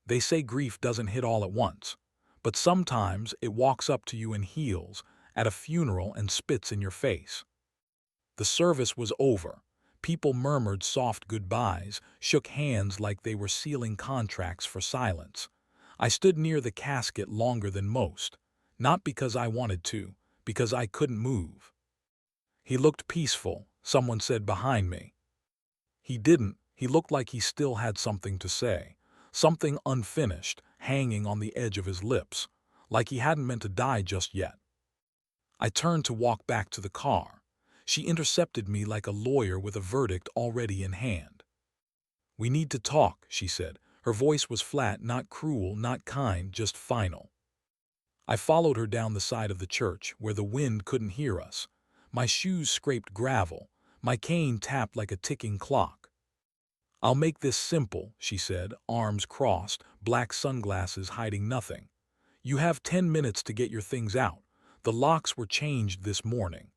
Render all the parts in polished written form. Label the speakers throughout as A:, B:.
A: They say grief doesn't hit all at once, but sometimes it walks up to you in heels at a funeral and spits in your face. The service was over. People murmured soft goodbyes, shook hands like they were sealing contracts for silence. I stood near the casket longer than most, not because I wanted to, because I couldn't move. He looked peaceful, someone said behind me. He didn't. He looked like he still had something to say, something unfinished, hanging on the edge of his lips, like he hadn't meant to die just yet. I turned to walk back to the car. She intercepted me like a lawyer with a verdict already in hand. "We need to talk," she said. Her voice was flat, not cruel, not kind, just final. I followed her down the side of the church, where the wind couldn't hear us. My shoes scraped gravel. My cane tapped like a ticking clock. "I'll make this simple," she said, arms crossed, black sunglasses hiding nothing. "You have 10 minutes to get your things out. The locks were changed this morning."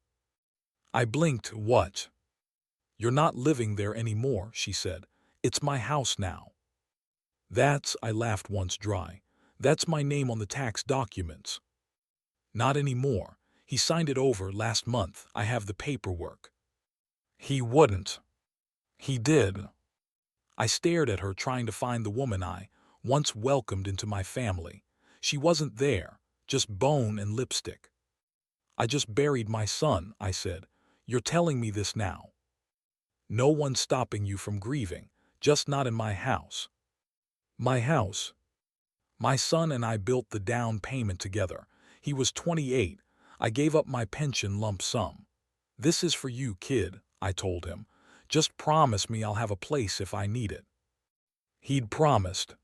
A: I blinked. "What?" "You're not living there anymore," she said. "It's my house now." I laughed once dry. "That's my name on the tax documents." "Not anymore. He signed it over last month. I have the paperwork." "He wouldn't." "He did." I stared at her, trying to find the woman I once welcomed into my family. She wasn't there, just bone and lipstick. "I just buried my son," I said. "You're telling me this now." "No one's stopping you from grieving, just not in my house." "My house?" "My son and I built the down payment together. He was 28. I gave up my pension lump sum. This is for you, kid," I told him. "Just promise me I'll have a place if I need it." He'd promised.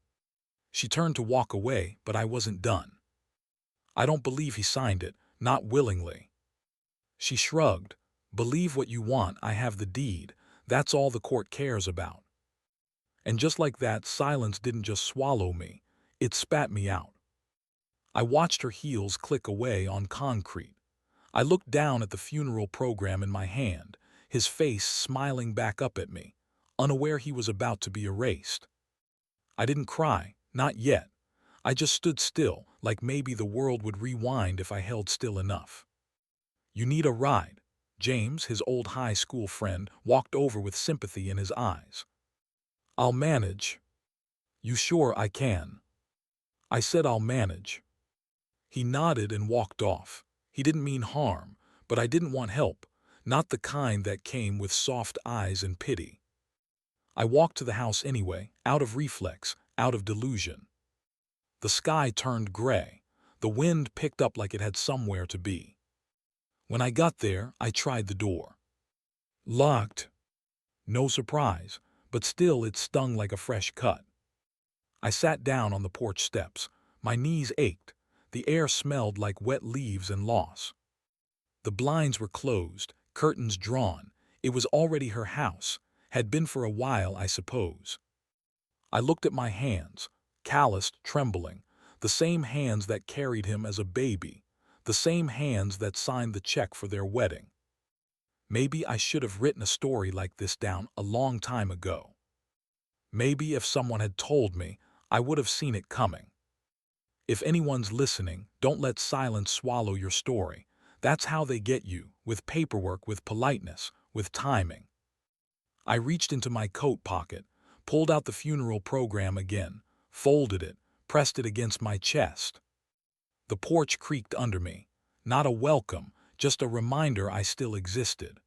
A: She turned to walk away, but I wasn't done. "I don't believe he signed it, not willingly." She shrugged. "Believe what you want, I have the deed. That's all the court cares about." And just like that, silence didn't just swallow me, it spat me out. I watched her heels click away on concrete. I looked down at the funeral program in my hand, his face smiling back up at me, unaware he was about to be erased. I didn't cry, not yet. I just stood still, like maybe the world would rewind if I held still enough. "You need a ride." James, his old high school friend, walked over with sympathy in his eyes. "I'll manage." "You sure I can?" I said I'll manage. He nodded and walked off. He didn't mean harm, but I didn't want help, not the kind that came with soft eyes and pity. I walked to the house anyway, out of reflex, out of delusion. The sky turned gray. The wind picked up like it had somewhere to be. When I got there, I tried the door. Locked. No surprise, but still it stung like a fresh cut. I sat down on the porch steps. My knees ached. The air smelled like wet leaves and loss. The blinds were closed, curtains drawn. It was already her house. Had been for a while, I suppose. I looked at my hands, calloused, trembling, the same hands that carried him as a baby, the same hands that signed the check for their wedding. Maybe I should have written a story like this down a long time ago. Maybe if someone had told me, I would have seen it coming. If anyone's listening, don't let silence swallow your story. That's how they get you, with paperwork, with politeness, with timing. I reached into my coat pocket, pulled out the funeral program again, folded it, pressed it against my chest. The porch creaked under me. Not a welcome, just a reminder I still existed.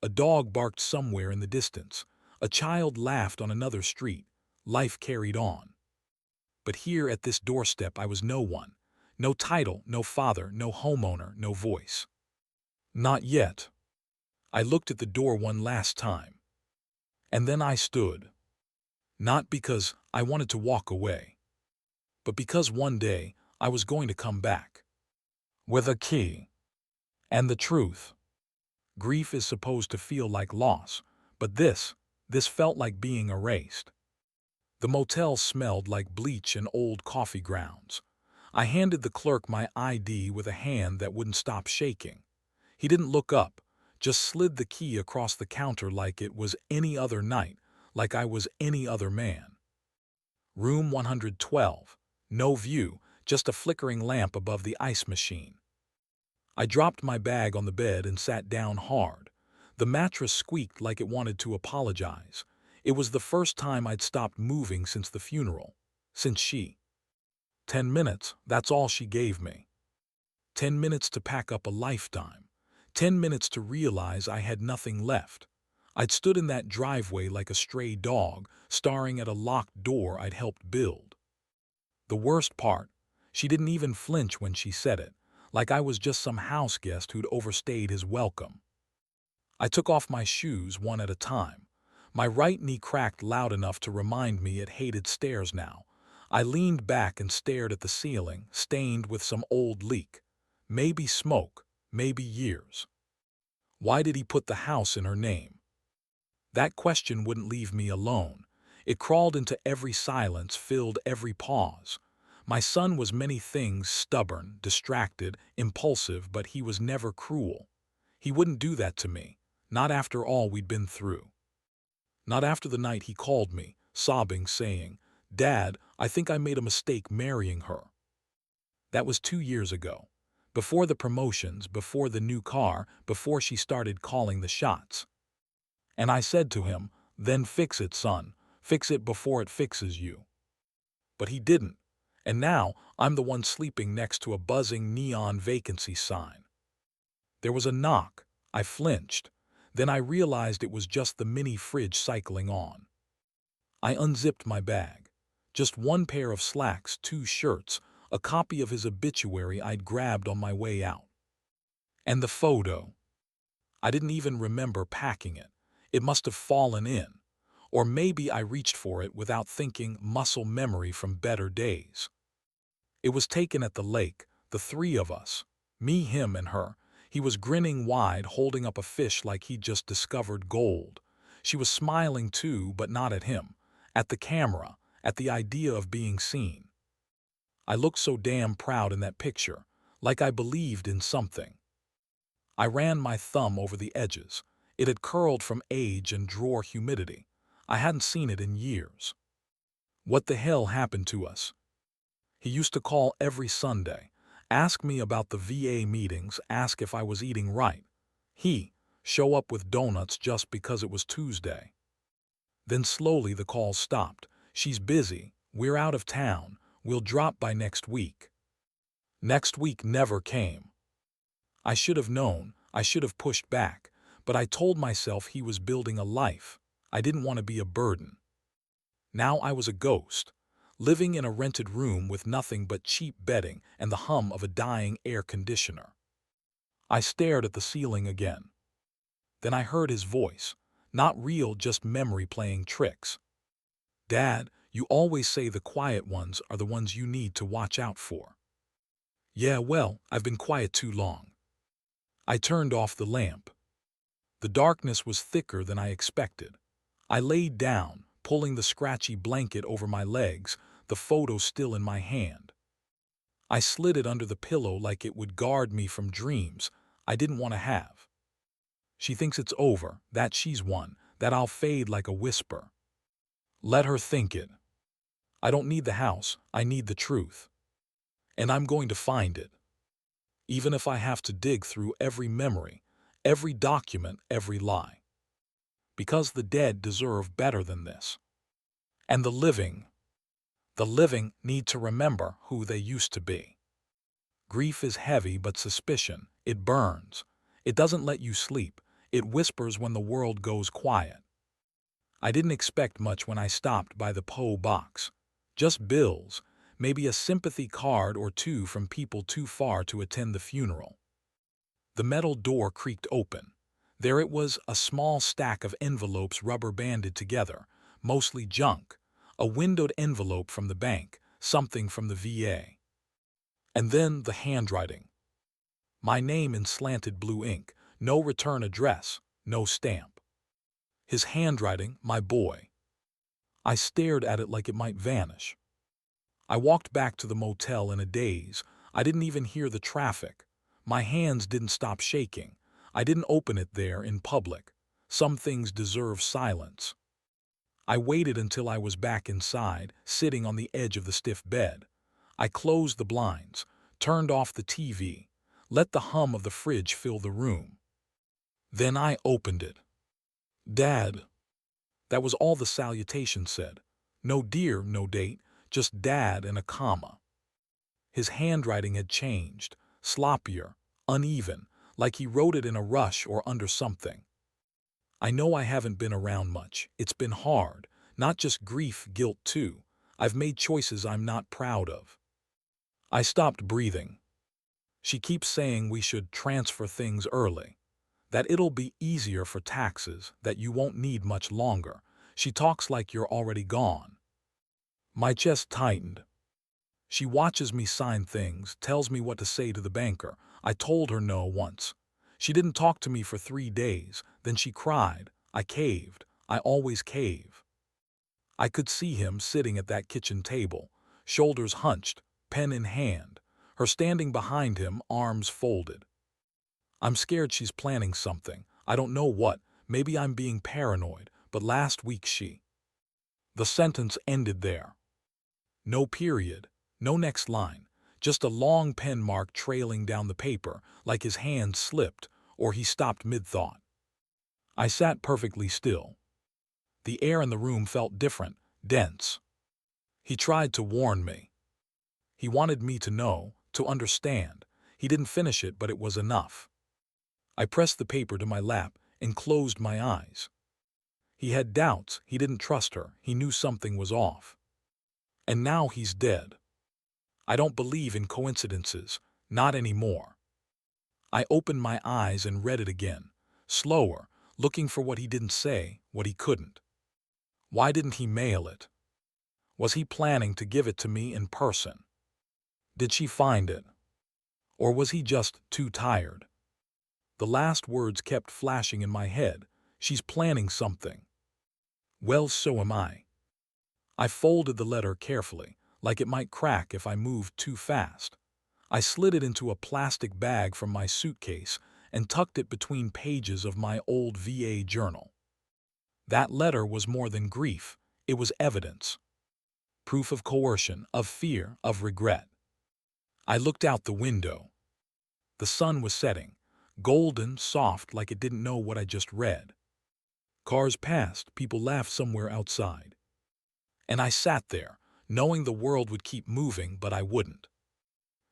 A: A dog barked somewhere in the distance. A child laughed on another street. Life carried on. But here at this doorstep I was no one. No title, no father, no homeowner, no voice. Not yet. I looked at the door one last time. And then I stood. Not because I wanted to walk away, but because one day I was going to come back. With a key. And the truth. Grief is supposed to feel like loss, but this felt like being erased. The motel smelled like bleach and old coffee grounds. I handed the clerk my ID with a hand that wouldn't stop shaking. He didn't look up, just slid the key across the counter like it was any other night, like I was any other man. Room 112. No view, just a flickering lamp above the ice machine. I dropped my bag on the bed and sat down hard. The mattress squeaked like it wanted to apologize. It was the first time I'd stopped moving since the funeral. Since she. 10 minutes, that's all she gave me. 10 minutes to pack up a lifetime. 10 minutes to realize I had nothing left. I'd stood in that driveway like a stray dog, staring at a locked door I'd helped build. The worst part, she didn't even flinch when she said it, like I was just some house guest who'd overstayed his welcome. I took off my shoes one at a time. My right knee cracked loud enough to remind me it hated stairs now. I leaned back and stared at the ceiling, stained with some old leak. Maybe smoke, maybe years. Why did he put the house in her name? That question wouldn't leave me alone. It crawled into every silence, filled every pause. My son was many things: stubborn, distracted, impulsive, but he was never cruel. He wouldn't do that to me, not after all we'd been through. Not after the night he called me, sobbing, saying, "Dad, I think I made a mistake marrying her." That was 2 years ago. Before the promotions, before the new car, before she started calling the shots. And I said to him, "Then fix it, son. Fix it before it fixes you." But he didn't. And now I'm the one sleeping next to a buzzing neon vacancy sign. There was a knock. I flinched. Then I realized it was just the mini fridge cycling on. I unzipped my bag. Just one pair of slacks, 2 shirts, a copy of his obituary I'd grabbed on my way out. And the photo. I didn't even remember packing it. It must have fallen in. Or maybe I reached for it without thinking, muscle memory from better days. It was taken at the lake, the three of us. Me, him, and her. He was grinning wide, holding up a fish like he'd just discovered gold. She was smiling too, but not at him. At the camera, at the idea of being seen. I looked so damn proud in that picture, like I believed in something. I ran my thumb over the edges. It had curled from age and drawer humidity. I hadn't seen it in years. What the hell happened to us? He used to call every Sunday, ask me about the VA meetings, ask if I was eating right. Show up with donuts just because it was Tuesday. Then slowly the calls stopped. "She's busy, we're out of town, we'll drop by next week." Next week never came. I should have known, I should have pushed back, but I told myself he was building a life. I didn't want to be a burden. Now I was a ghost, living in a rented room with nothing but cheap bedding and the hum of a dying air conditioner. I stared at the ceiling again. Then I heard his voice, not real, just memory playing tricks. "Dad, you always say the quiet ones are the ones you need to watch out for." Yeah, well, I've been quiet too long. I turned off the lamp. The darkness was thicker than I expected. I laid down, pulling the scratchy blanket over my legs, the photo still in my hand. I slid it under the pillow like it would guard me from dreams I didn't want to have. She thinks it's over, that she's won, that I'll fade like a whisper. Let her think it. I don't need the house, I need the truth. And I'm going to find it. Even if I have to dig through every memory, every document, every lie. Because the dead deserve better than this. And the living need to remember who they used to be. Grief is heavy, but suspicion, it burns. It doesn't let you sleep. It whispers when the world goes quiet. I didn't expect much when I stopped by the P.O. box. Just bills, maybe a sympathy card or two from people too far to attend the funeral. The metal door creaked open. There it was, a small stack of envelopes rubber banded together, mostly junk. A windowed envelope from the bank, something from the VA. And then the handwriting. My name in slanted blue ink, no return address, no stamp. His handwriting, my boy. I stared at it like it might vanish. I walked back to the motel in a daze. I didn't even hear the traffic. My hands didn't stop shaking. I didn't open it there in public. Some things deserve silence. I waited until I was back inside, sitting on the edge of the stiff bed. I closed the blinds, turned off the TV, let the hum of the fridge fill the room. Then I opened it. Dad. That was all the salutation said. No dear, no date, just Dad and a comma. His handwriting had changed, sloppier, uneven, like he wrote it in a rush or under something. I know I haven't been around much. It's been hard, not just grief, guilt too. I've made choices I'm not proud of. I stopped breathing. She keeps saying we should transfer things early, that it'll be easier for taxes, that you won't need much longer. She talks like you're already gone. My chest tightened. She watches me sign things, tells me what to say to the banker. I told her no once. She didn't talk to me for 3 days, then she cried. I caved. I always cave. I could see him sitting at that kitchen table, shoulders hunched, pen in hand, her standing behind him, arms folded. I'm scared she's planning something. I don't know what. Maybe I'm being paranoid, but last week she... The sentence ended there. No period, no next line, just a long pen mark trailing down the paper, like his hand slipped, or he stopped mid-thought. I sat perfectly still. The air in the room felt different, dense. He tried to warn me. He wanted me to know, to understand. He didn't finish it, but it was enough. I pressed the paper to my lap and closed my eyes. He had doubts. He didn't trust her. He knew something was off. And now he's dead. I don't believe in coincidences, not anymore. I opened my eyes and read it again, slower, looking for what he didn't say, what he couldn't. Why didn't he mail it? Was he planning to give it to me in person? Did she find it? Or was he just too tired? The last words kept flashing in my head. She's planning something. Well, so am I. I folded the letter carefully, like it might crack if I moved too fast. I slid it into a plastic bag from my suitcase and tucked it between pages of my old VA journal. That letter was more than grief. It was evidence. Proof of coercion, of fear, of regret. I looked out the window. The sun was setting, golden, soft, like it didn't know what I just read. Cars passed, people laughed somewhere outside. And I sat there, knowing the world would keep moving, but I wouldn't.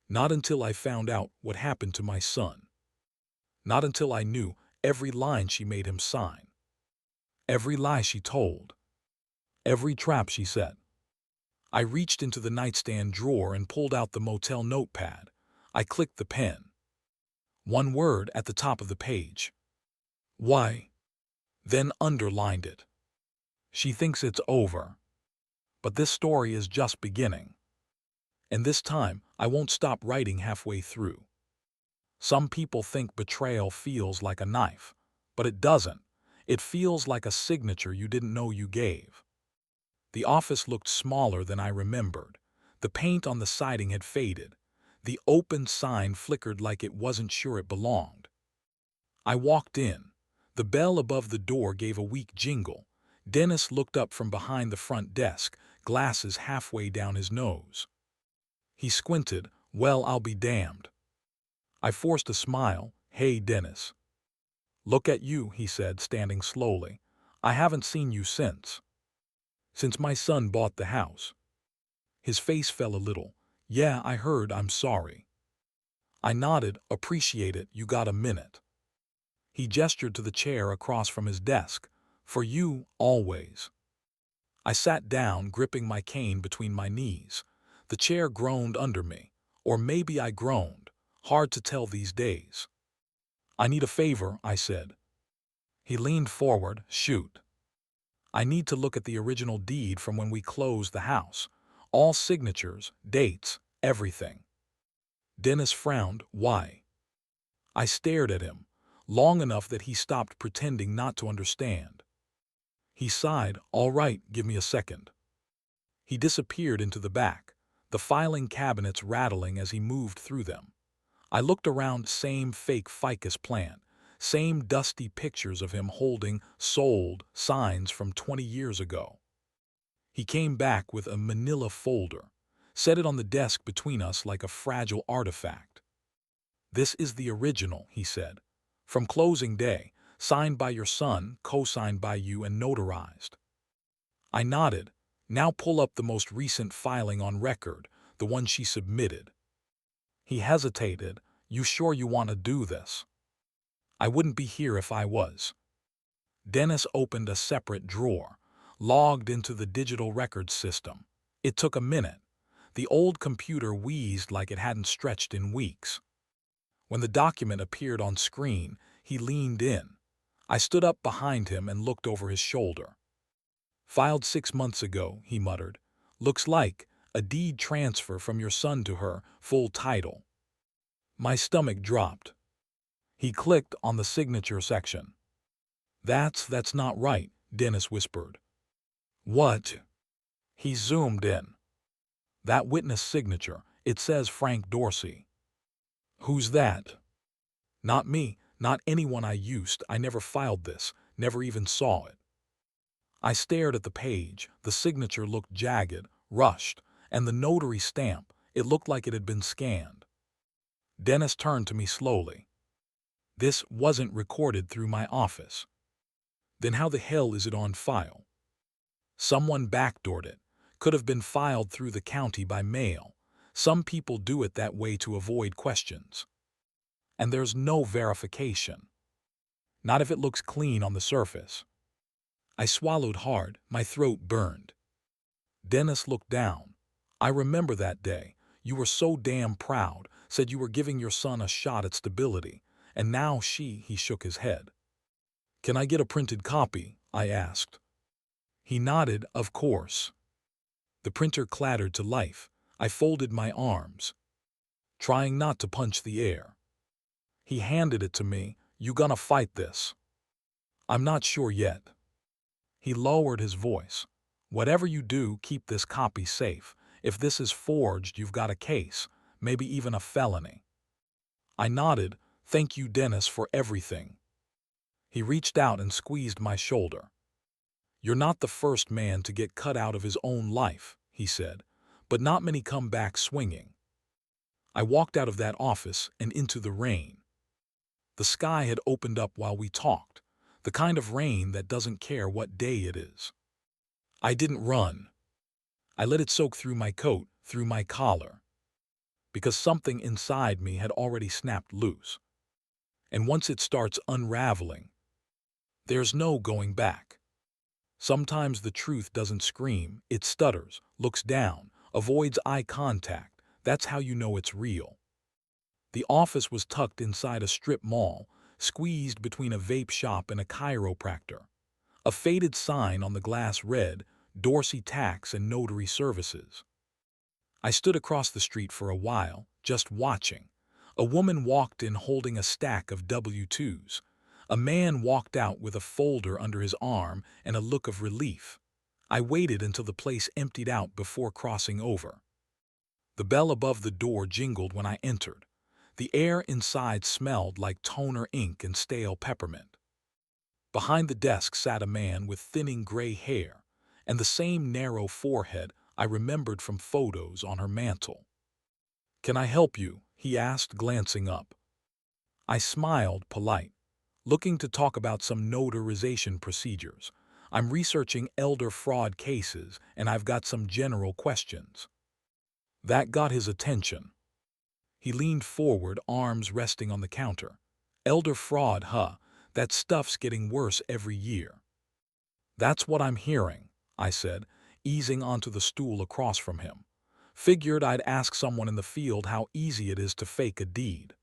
A: Not until I found out what happened to my son. Not until I knew every line she made him sign. Every lie she told. Every trap she set. I reached into the nightstand drawer and pulled out the motel notepad. I clicked the pen. One word at the top of the page. Why? Then underlined it. She thinks it's over. But this story is just beginning. And this time, I won't stop writing halfway through. Some people think betrayal feels like a knife, but it doesn't. It feels like a signature you didn't know you gave. The office looked smaller than I remembered. The paint on the siding had faded. The open sign flickered like it wasn't sure it belonged. I walked in. The bell above the door gave a weak jingle. Dennis looked up from behind the front desk, glasses halfway down his nose. He squinted. Well, I'll be damned. I forced a smile. Hey, Dennis. Look at you, he said, standing slowly. I haven't seen you since my son bought the house. His face fell a little. Yeah, I heard. I'm sorry. I nodded. Appreciate it. You got a minute? He gestured to the chair across from his desk. For you, always. I sat down, gripping my cane between my knees. The chair groaned under me. Or maybe I groaned. Hard to tell these days. I need a favor, I said. He leaned forward. Shoot. I need to look at the original deed from when we closed the house. All signatures, dates, everything. Dennis frowned. Why? I stared at him, long enough that he stopped pretending not to understand. He sighed. All right, give me a second. He disappeared into the back, the filing cabinets rattling as he moved through them. I looked around. Same fake ficus plant, same dusty pictures of him holding sold signs from 20 years ago. He came back with a manila folder, set it on the desk between us like a fragile artifact. "This is the original," he said. "From closing day, signed by your son, co-signed by you, and notarized." I nodded. "Now pull up the most recent filing on record, the one she submitted." He hesitated. "You sure you want to do this?" "I wouldn't be here if I was." Dennis opened a separate drawer, logged into the digital records system. It took a minute. The old computer wheezed like it hadn't stretched in weeks. When the document appeared on screen, he leaned in. I stood up behind him and looked over his shoulder. "Filed 6 months ago," he muttered. "Looks like a deed transfer from your son to her, full title." My stomach dropped. He clicked on the signature section. That's not right," Dennis whispered. "What?" He zoomed in. "That witness signature, it says Frank Dorsey." "Who's that?" "Not me, not anyone I used. I never filed this, never even saw it." I stared at the page. The signature looked jagged, rushed, and the notary stamp, it looked like it had been scanned. Dennis turned to me slowly. "This wasn't recorded through my office." "Then how the hell is it on file?" "Someone backdoored it. Could have been filed through the county by mail. Some people do it that way to avoid questions. And there's no verification. Not if it looks clean on the surface." I swallowed hard, my throat burned. Dennis looked down. "I remember that day. You were so damn proud, said you were giving your son a shot at stability, and now he shook his head. "Can I get a printed copy?" I asked. He nodded, "Of course." The printer clattered to life. I folded my arms, trying not to punch the air. He handed it to me. "You gonna fight this?" "I'm not sure yet." He lowered his voice. "Whatever you do, keep this copy safe. If this is forged, you've got a case, maybe even a felony." I nodded. "Thank you, Dennis, for everything." He reached out and squeezed my shoulder. "You're not the first man to get cut out of his own life," he said, "but not many come back swinging." I walked out of that office and into the rain. The sky had opened up while we talked, the kind of rain that doesn't care what day it is. I didn't run. I let it soak through my coat, through my collar, because something inside me had already snapped loose. And once it starts unraveling, there's no going back. Sometimes the truth doesn't scream, it stutters, looks down, avoids eye contact. That's how you know it's real. The office was tucked inside a strip mall, squeezed between a vape shop and a chiropractor. A faded sign on the glass read, "Dorsey Tax and Notary Services." I stood across the street for a while, just watching. A woman walked in holding a stack of W-2s. A man walked out with a folder under his arm and a look of relief. I waited until the place emptied out before crossing over. The bell above the door jingled when I entered. The air inside smelled like toner ink and stale peppermint. Behind the desk sat a man with thinning gray hair and the same narrow forehead I remembered from photos on her mantle. "Can I help you?" he asked, glancing up. I smiled, polite. "Looking to talk about some notarization procedures. I'm researching elder fraud cases, and I've got some general questions." That got his attention. He leaned forward, arms resting on the counter. "Elder fraud, huh? That stuff's getting worse every year." "That's what I'm hearing," I said, easing onto the stool across from him. Figured I'd ask someone in the field how easy it is to fake a deed.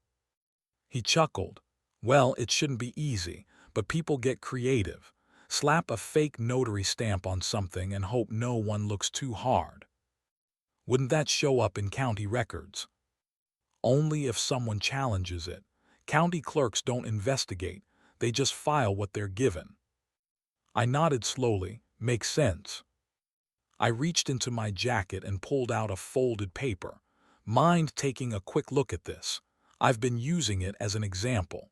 A: He chuckled. "Well, it shouldn't be easy, but people get creative. Slap a fake notary stamp on something and hope no one looks too hard. Wouldn't that show up in county records?" "Only if someone challenges it. County clerks don't investigate, they just file what they're given." I nodded slowly. "Makes sense." I reached into my jacket and pulled out a folded paper. "Mind taking a quick look at this? I've been using it as an example."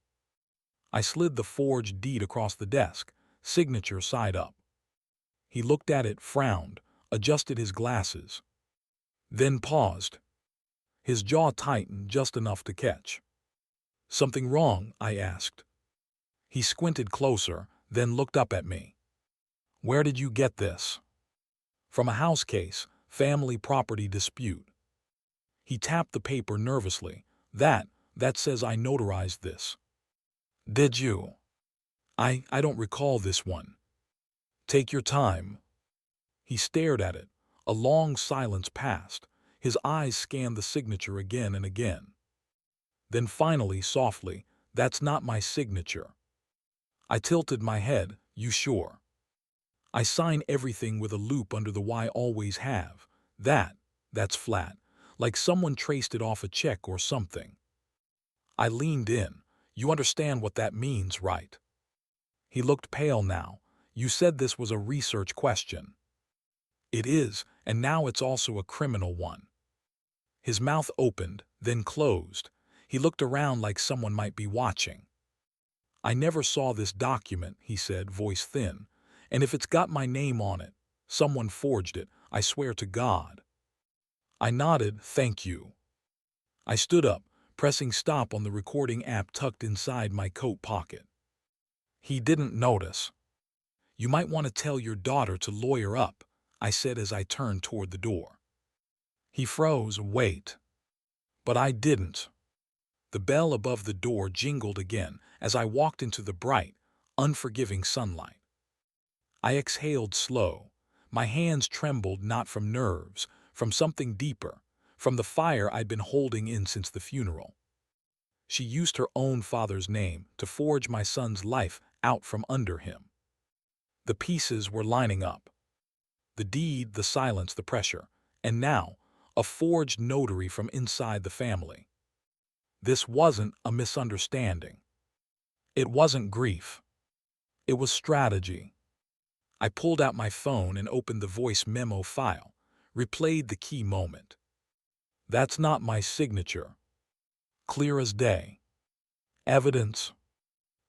A: I slid the forged deed across the desk, signature side up. He looked at it, frowned. adjusted his glasses, then paused. His jaw tightened just enough to catch. "Something wrong?" I asked. He squinted closer, then looked up at me. "Where did you get this?" "From a house case, family property dispute." He tapped the paper nervously. That says I notarized this." "Did you?" I don't recall this one." "Take your time." He stared at it. A long silence passed. His eyes scanned the signature again and again. Then finally, softly, "That's not my signature." I tilted my head. "You sure?" "I sign everything with a loop under the Y, always have. That's flat. Like someone traced it off a check or something." I leaned in. "You understand what that means, right?" He looked pale now. "You said this was a research question." "It is, and now it's also a criminal one." His mouth opened, then closed. He looked around like someone might be watching. "I never saw this document," he said, voice thin. "And if it's got my name on it, someone forged it, I swear to God." I nodded, "Thank you." I stood up, pressing stop on the recording app tucked inside my coat pocket. He didn't notice. "You might want to tell your daughter to lawyer up," I said as I turned toward the door. He froze. "Wait." But I didn't. The bell above the door jingled again as I walked into the bright, unforgiving sunlight. I exhaled slow. My hands trembled not from nerves, from something deeper, from the fire I'd been holding in since the funeral. She used her own father's name to forge my son's life out from under him. The pieces were lining up. The deed, the silence, the pressure, and now, a forged notary from inside the family. This wasn't a misunderstanding. It wasn't grief. It was strategy. I pulled out my phone and opened the voice memo file, replayed the key moment. "That's not my signature." Clear as day. Evidence.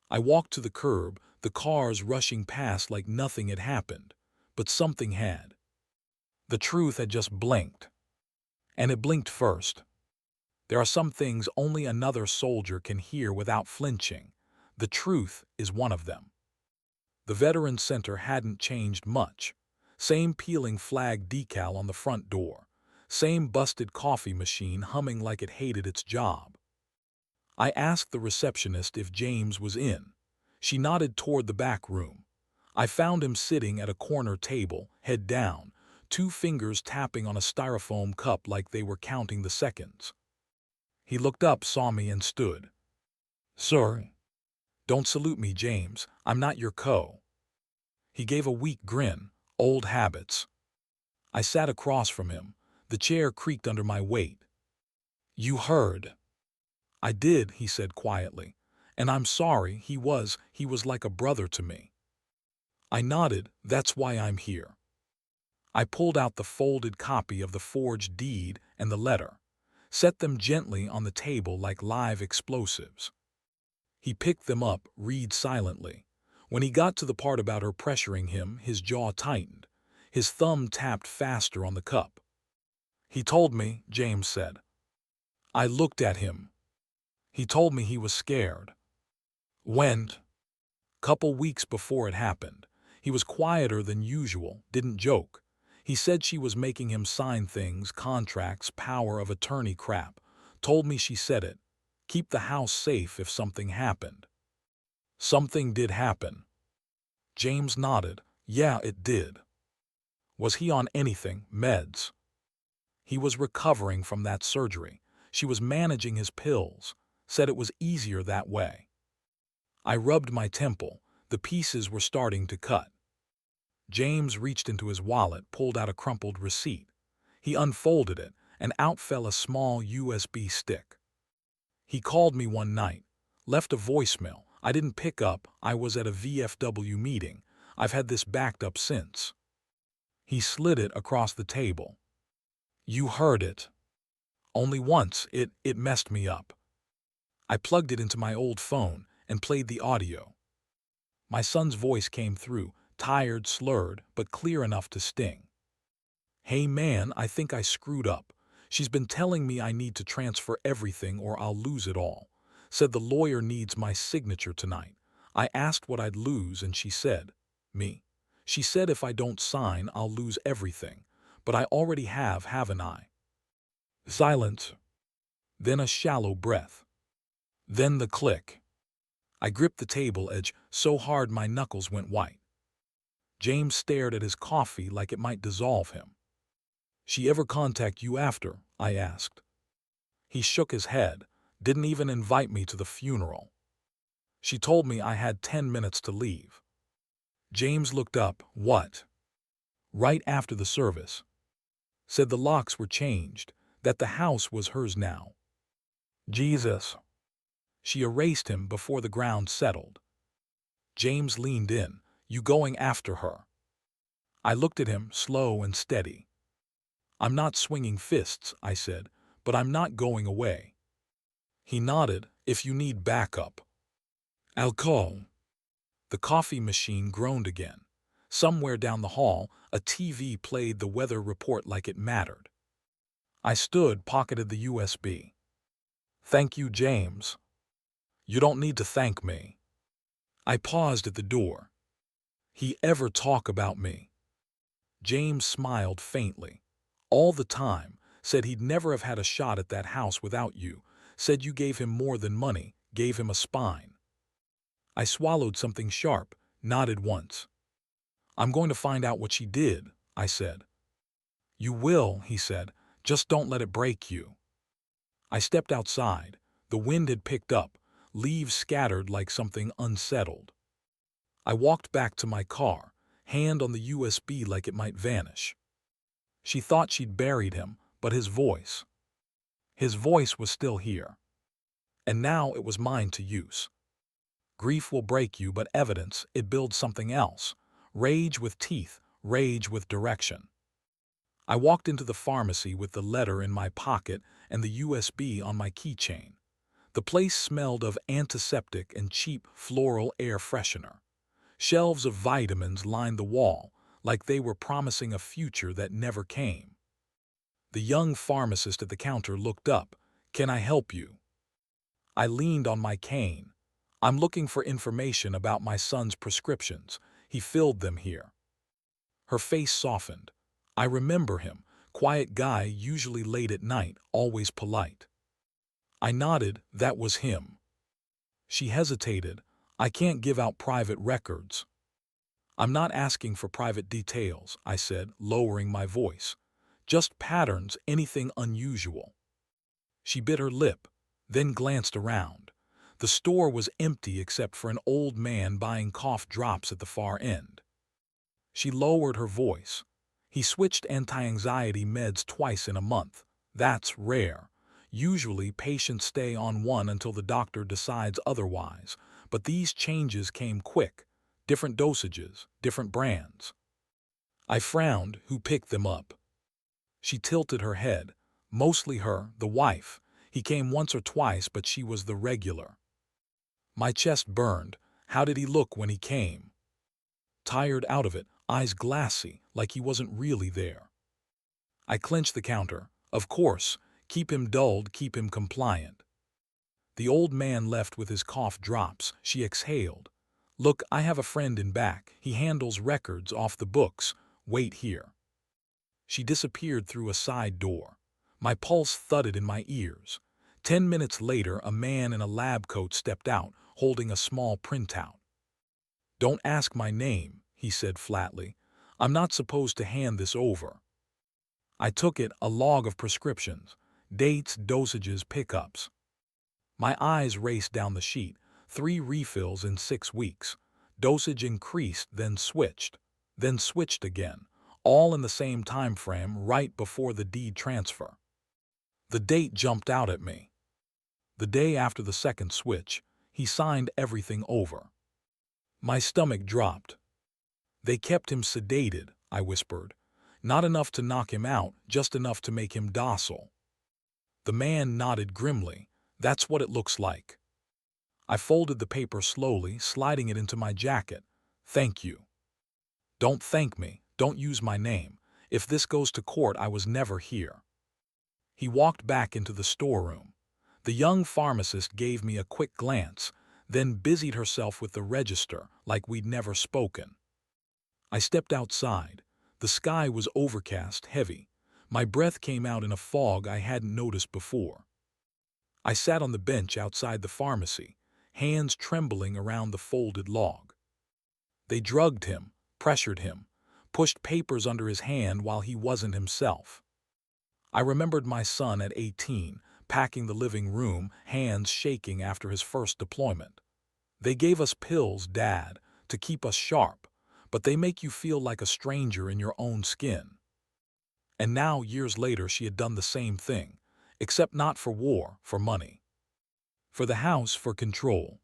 A: I walked to the curb, the cars rushing past like nothing had happened, but something had. The truth had just blinked. And it blinked first. There are some things only another soldier can hear without flinching. The truth is one of them. The Veterans Center hadn't changed much. Same peeling flag decal on the front door. Same busted coffee machine humming like it hated its job. I asked the receptionist if James was in. She nodded toward the back room. I found him sitting at a corner table, head down, 2 fingers tapping on a styrofoam cup like they were counting the seconds. He looked up, saw me, and stood. "Sir." "Don't salute me, James. I'm not your co." He gave a weak grin. "Old habits." I sat across from him. The chair creaked under my weight. "You heard." "I did," he said quietly. "And I'm sorry. He was like a brother to me." I nodded. "That's why I'm here." I pulled out the folded copy of the forged deed and the letter, set them gently on the table like live explosives. He picked them up, read silently. When he got to the part about her pressuring him, his jaw tightened. His thumb tapped faster on the cup. "He told me," James said. I looked at him. "He told me he was scared." "When?" "Couple weeks before it happened. He was quieter than usual, didn't joke. He said she was making him sign things, contracts, power of attorney crap. Told me she said it. Keep the house safe if something happened." "Something did happen." James nodded. "Yeah, it did." "Was he on anything, meds?" "He was recovering from that surgery. She was managing his pills. Said it was easier that way." I rubbed my temple. The pieces were starting to cut. James reached into his wallet, pulled out a crumpled receipt. He unfolded it, and out fell a small USB stick. "He called me one night. Left a voicemail. I didn't pick up. I was at a VFW meeting. I've had this backed up since." He slid it across the table. "You heard it." "Only once. It messed me up." I plugged it into my old phone and played the audio. My son's voice came through, tired, slurred, but clear enough to sting. "Hey man, I think I screwed up. She's been telling me I need to transfer everything or I'll lose it all. Said the lawyer needs my signature tonight. I asked what I'd lose and she said, me. She said if I don't sign, I'll lose everything. But I already have, haven't I?" Silence. Then a shallow breath. Then the click. I gripped the table edge so hard my knuckles went white. James stared at his coffee like it might dissolve him. "She ever contact you after?" I asked. He shook his head, didn't even invite me to the funeral. "She told me I had 10 minutes to leave." James looked up. "What?" "Right after the service. Said the locks were changed, that the house was hers now." "Jesus." She erased him before the ground settled. James leaned in. "You going after her?" I looked at him, slow and steady. "I'm not swinging fists," I said, "but I'm not going away." He nodded. "If you need backup, I'll call." The coffee machine groaned again. Somewhere down the hall, a TV played the weather report like it mattered. I stood, pocketed the USB. "Thank you, James." "You don't need to thank me." I paused at the door. "He ever talk about me?" James smiled faintly. "All the time. Said he'd never have had a shot at that house without you. Said you gave him more than money, gave him a spine." I swallowed something sharp, nodded once. "I'm going to find out what she did," I said. "You will," he said. "Just don't let it break you." I stepped outside. The wind had picked up, leaves scattered like something unsettled. I walked back to my car, hand on the USB like it might vanish. She thought she'd buried him, but his voice was still here. And now it was mine to use. Grief will break you, but evidence, it builds something else. Rage with teeth, rage with direction. I walked into the pharmacy with the letter in my pocket and the USB on my keychain. The place smelled of antiseptic and cheap floral air freshener. Shelves of vitamins lined the wall, like they were promising a future that never came. The young pharmacist at the counter looked up. "Can I help you?" I leaned on my cane. "I'm looking for information about my son's prescriptions. He filled them here." Her face softened. "I remember him. Quiet guy, usually late at night, always polite." I nodded. "That was him." She hesitated. "I can't give out private records." "I'm not asking for private details," I said, lowering my voice. "Just patterns, anything unusual." She bit her lip, then glanced around. The store was empty except for an old man buying cough drops at the far end. She lowered her voice. "He switched anti-anxiety meds twice in a month. That's rare. Usually patients stay on one until the doctor decides otherwise, but these changes came quick. Different dosages, different brands." I frowned. "Who picked them up?" She tilted her head. "Mostly her, the wife. He came once or twice, but she was the regular." My chest burned. "How did he look when he came?" "Tired out of it, eyes glassy, like he wasn't really there." I clenched the counter. "Of course. Keep him dulled, keep him compliant." The old man left with his cough drops. She exhaled. "Look, I have a friend in back. He handles records off the books. Wait here." She disappeared through a side door. My pulse thudded in my ears. 10 minutes later, a man in a lab coat stepped out, holding a small printout. "Don't ask my name," he said flatly. "I'm not supposed to hand this over." I took it, a log of prescriptions, dates, dosages, pickups. My eyes raced down the sheet. 3 refills in 6 weeks. Dosage increased, then switched again, all in the same time frame right before the deed transfer. The date jumped out at me. The day after the second switch, he signed everything over. My stomach dropped. "They kept him sedated," I whispered. "Not enough to knock him out, just enough to make him docile." The man nodded grimly. "That's what it looks like." I folded the paper slowly, sliding it into my jacket. "Thank you." "Don't thank me. Don't use my name. If this goes to court, I was never here." He walked back into the storeroom. The young pharmacist gave me a quick glance, then busied herself with the register like we'd never spoken. I stepped outside. The sky was overcast, heavy. My breath came out in a fog I hadn't noticed before. I sat on the bench outside the pharmacy, hands trembling around the folded log. They drugged him, pressured him, pushed papers under his hand while he wasn't himself. I remembered my son at 18, packing the living room, hands shaking after his first deployment. "They gave us pills, Dad, to keep us sharp, but they make you feel like a stranger in your own skin." And now, years later, she had done the same thing, except not for war, for money. For the house, for control.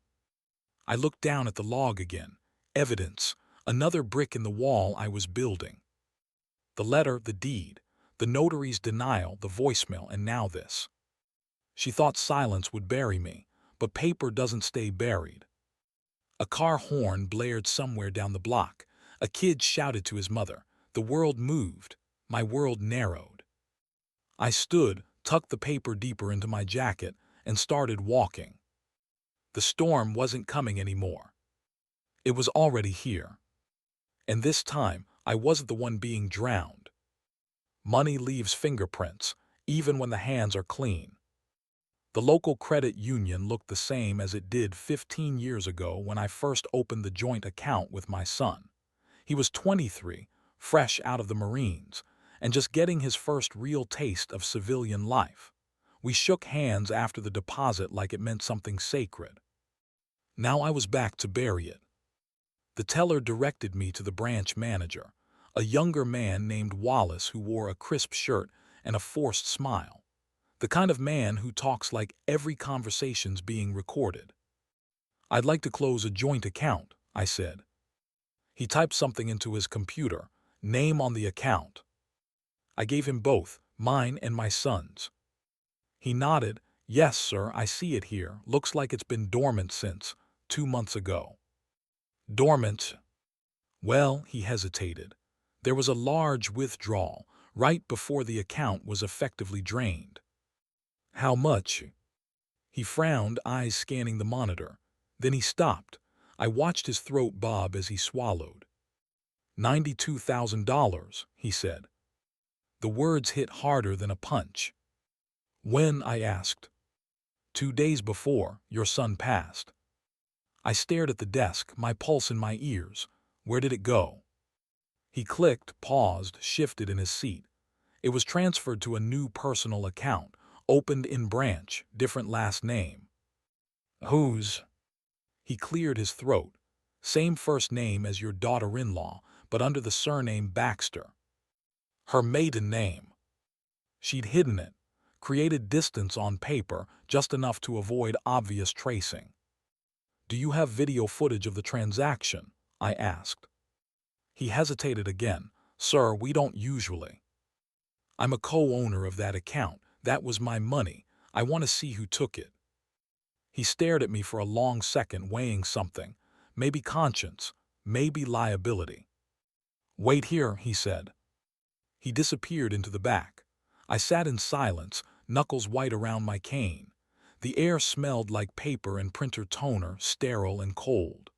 A: I looked down at the log again. Evidence, another brick in the wall I was building. The letter, the deed, the notary's denial, the voicemail, and now this. She thought silence would bury me, but paper doesn't stay buried. A car horn blared somewhere down the block. A kid shouted to his mother. The world moved. My world narrowed. I stood, tucked the paper deeper into my jacket, and started walking. The storm wasn't coming anymore. It was already here. And this time, I wasn't the one being drowned. Money leaves fingerprints, even when the hands are clean. The local credit union looked the same as it did 15 years ago when I first opened the joint account with my son. He was 23, fresh out of the Marines, and just getting his first real taste of civilian life. We shook hands after the deposit like it meant something sacred. Now I was back to bury it. The teller directed me to the branch manager, a younger man named Wallace who wore a crisp shirt and a forced smile. The kind of man who talks like every conversation's being recorded. "I'd like to close a joint account," I said. He typed something into his computer, name on the account. I gave him both, mine and my son's. He nodded. "Yes, sir, I see it here. Looks like it's been dormant since 2 months ago." Dormant? Well, he hesitated. There was a large withdrawal right before the account was effectively drained. "How much?" He frowned, eyes scanning the monitor. Then he stopped. I watched his throat bob as he swallowed. $92,000, he said. The words hit harder than a punch. "When?" I asked. 2 days before your son passed." I stared at the desk, my pulse in my ears. Where did it go? He clicked, paused, shifted in his seat. It was transferred to a new personal account, opened in branch, different last name. "Whose?" He cleared his throat. "Same first name as your daughter-in-law, but under the surname Baxter. Her maiden name." She'd hidden it, created distance on paper, just enough to avoid obvious tracing. "Do you have video footage of the transaction?" I asked. He hesitated again. "Sir, we don't usually." "I'm a co-owner of that account. That was my money. I want to see who took it." He stared at me for a long second, weighing something. Maybe conscience, maybe liability. "Wait here," he said. He disappeared into the back. I sat in silence, knuckles white around my cane. The air smelled like paper and printer toner, sterile and cold.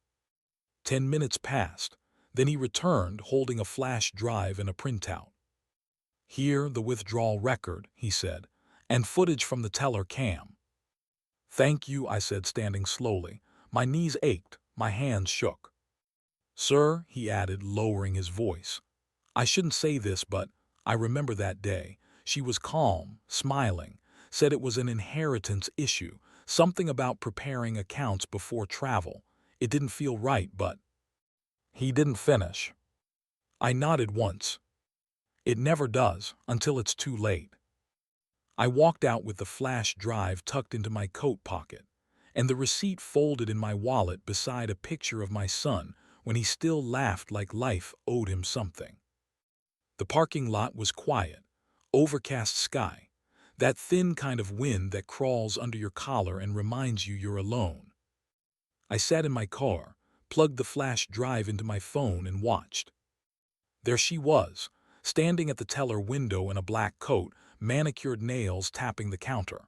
A: 10 minutes passed. Then he returned, holding a flash drive and a printout. "Here, the withdrawal record," he said, "and footage from the teller cam." "Thank you," I said, standing slowly. My knees ached, my hands shook. "Sir," he added, lowering his voice, "I shouldn't say this, but I remember that day. She was calm, smiling, said it was an inheritance issue, something about preparing accounts before travel. It didn't feel right, but—" He didn't finish. I nodded once. It never does, until it's too late. I walked out with the flash drive tucked into my coat pocket, and the receipt folded in my wallet beside a picture of my son when he still laughed like life owed him something. The parking lot was quiet, overcast sky, that thin kind of wind that crawls under your collar and reminds you you're alone. I sat in my car, plugged the flash drive into my phone and watched. There she was, standing at the teller window in a black coat, manicured nails tapping the counter.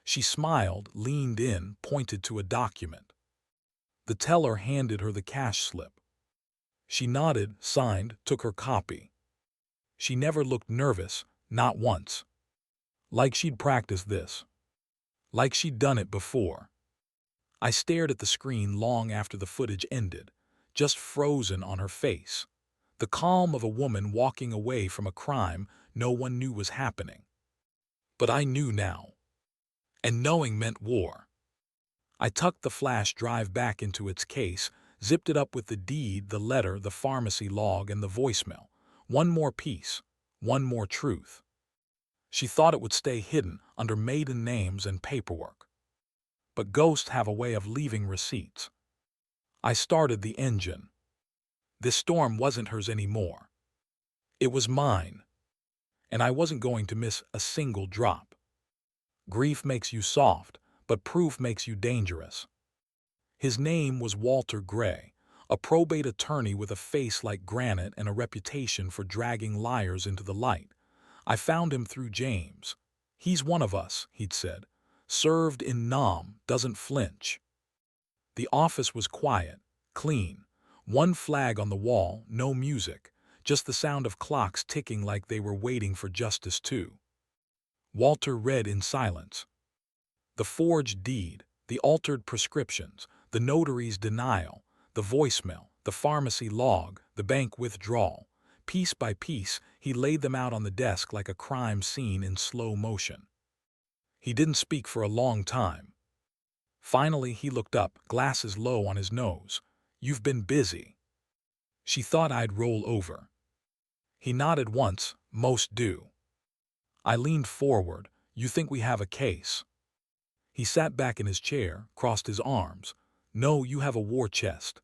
A: She smiled, leaned in, pointed to a document. The teller handed her the cash slip. She nodded, signed, took her copy. She never looked nervous, not once. Like she'd practiced this. Like she'd done it before. I stared at the screen long after the footage ended, just frozen on her face. The calm of a woman walking away from a crime no one knew was happening. But I knew now. And knowing meant war. I tucked the flash drive back into its case, zipped it up with the deed, the letter, the pharmacy log, and the voicemail. One more piece. One more truth. She thought it would stay hidden under maiden names and paperwork. But ghosts have a way of leaving receipts. I started the engine. This storm wasn't hers anymore. It was mine. And I wasn't going to miss a single drop. Grief makes you soft, but proof makes you dangerous. His name was Walter Gray, a probate attorney with a face like granite and a reputation for dragging liars into the light. I found him through James. He's one of us, he'd said. Served in Nam, doesn't flinch. The office was quiet, clean. One flag on the wall, no music, just the sound of clocks ticking like they were waiting for justice too. Walter read in silence. The forged deed, the altered prescriptions, the notary's denial, the voicemail, the pharmacy log, the bank withdrawal. Piece by piece, he laid them out on the desk like a crime scene in slow motion. He didn't speak for a long time. Finally, he looked up, glasses low on his nose. "You've been busy." She thought I'd roll over. He nodded once, "Most do." I leaned forward. "You think we have a case?" He sat back in his chair, crossed his arms. "No, you have a war chest."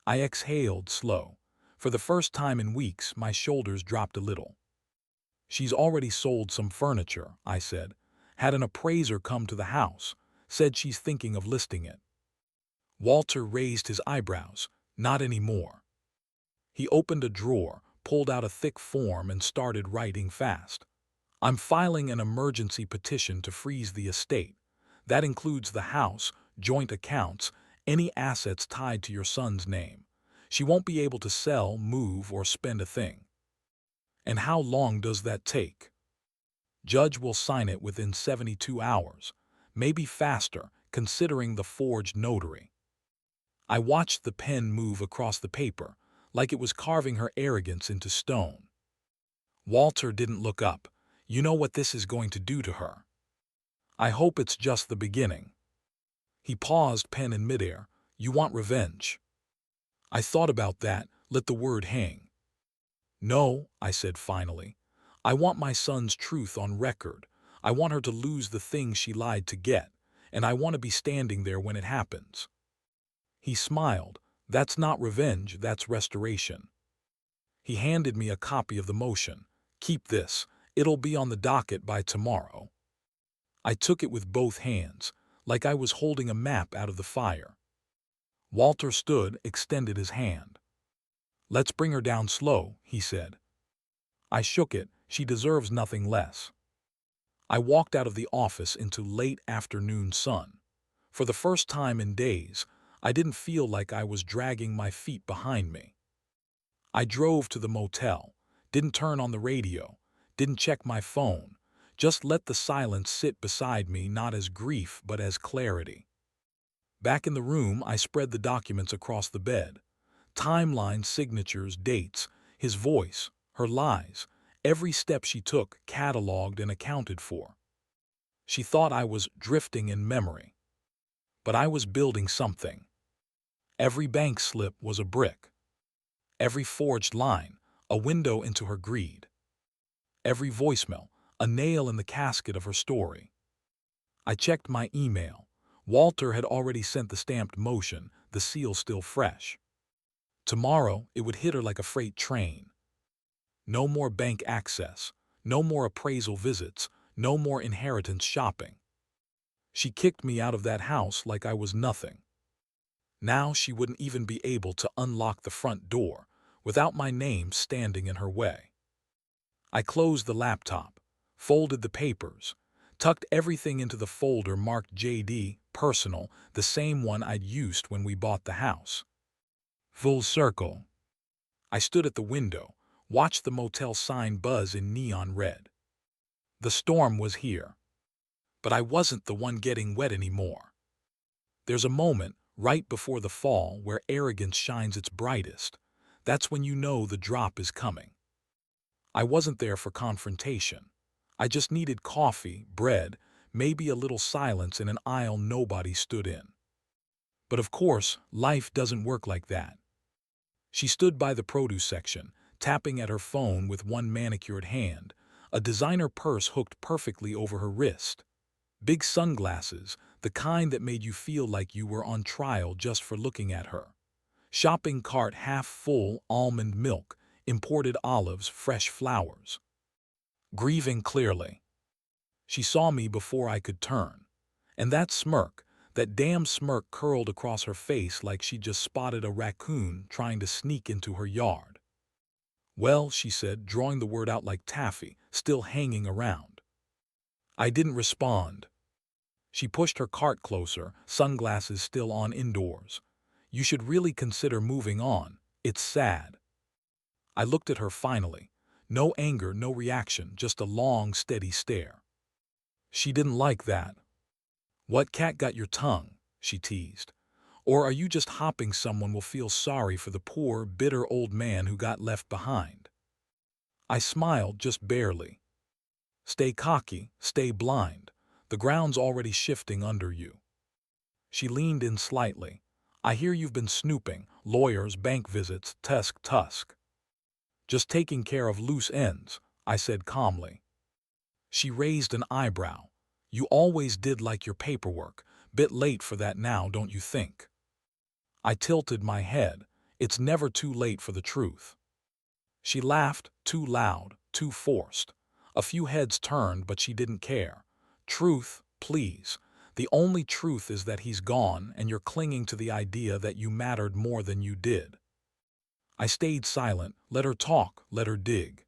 A: I exhaled, slow. For the first time in weeks, my shoulders dropped a little. "She's already sold some furniture," I said. "Had an appraiser come to the house. Said she's thinking of listing it." Walter raised his eyebrows. "Not anymore." He opened a drawer, pulled out a thick form, and started writing fast. "I'm filing an emergency petition to freeze the estate. That includes the house, joint accounts, any assets tied to your son's name. She won't be able to sell, move, or spend a thing." "And how long does that take?" "Judge will sign it within 72 hours. Maybe faster, considering the forged notary." I watched the pen move across the paper, like it was carving her arrogance into stone. Walter didn't look up. "You know what this is going to do to her." "I hope it's just the beginning." He paused, pen in midair. "You want revenge?" I thought about that, let the word hang. "No," I said finally. "I want my son's truth on record. I want her to lose the things she lied to get, and I want to be standing there when it happens." He smiled. "That's not revenge, that's restoration." He handed me a copy of the motion. "Keep this. It'll be on the docket by tomorrow." I took it with both hands, like I was holding a map out of the fire. Walter stood, extended his hand. "Let's bring her down slow," he said. I shook it. "She deserves nothing less." I walked out of the office into late afternoon sun. For the first time in days, I didn't feel like I was dragging my feet behind me. I drove to the motel, didn't turn on the radio, didn't check my phone, just let the silence sit beside me, not as grief but as clarity. Back in the room, I spread the documents across the bed. Timelines, signatures, dates, his voice, her lies, every step she took cataloged and accounted for. She thought I was drifting in memory. But I was building something. Every bank slip was a brick. Every forged line, a window into her greed. Every voicemail, a nail in the casket of her story. I checked my email. Walter had already sent the stamped motion, the seal still fresh. Tomorrow, it would hit her like a freight train. No more bank access, no more appraisal visits, no more inheritance shopping. She kicked me out of that house like I was nothing. Now she wouldn't even be able to unlock the front door without my name standing in her way. I closed the laptop, folded the papers, tucked everything into the folder marked JD, personal, the same one I'd used when we bought the house. Full circle. I stood at the window, watched the motel sign buzz in neon red. The storm was here, but I wasn't the one getting wet anymore. There's a moment, right before the fall, where arrogance shines its brightest. That's when you know the drop is coming. I wasn't there for confrontation. I just needed coffee, bread, maybe a little silence in an aisle nobody stood in. But of course, life doesn't work like that. She stood by the produce section, tapping at her phone with one manicured hand, a designer purse hooked perfectly over her wrist. Big sunglasses, the kind that made you feel like you were on trial just for looking at her. Shopping cart half full, almond milk, imported olives, fresh flowers. Grieving clearly. She saw me before I could turn. And that smirk, that damn smirk curled across her face like she just spotted a raccoon trying to sneak into her yard. Well, she said, drawing the word out like taffy, still hanging around. I didn't respond. She pushed her cart closer, sunglasses still on indoors. You should really consider moving on. It's sad. I looked at her finally. No anger, no reaction, just a long, steady stare. She didn't like that. What cat got your tongue? She teased. Or are you just hoping someone will feel sorry for the poor, bitter old man who got left behind? I smiled, just barely. Stay cocky, stay blind. The ground's already shifting under you. She leaned in slightly. I hear you've been snooping, lawyers, bank visits, tusk. Just taking care of loose ends, I said calmly. She raised an eyebrow. You always did like your paperwork. Bit late for that now, don't you think? I tilted my head. It's never too late for the truth. She laughed, too loud, too forced. A few heads turned, but she didn't care. Truth, please. The only truth is that he's gone and you're clinging to the idea that you mattered more than you did. I stayed silent, let her talk, let her dig.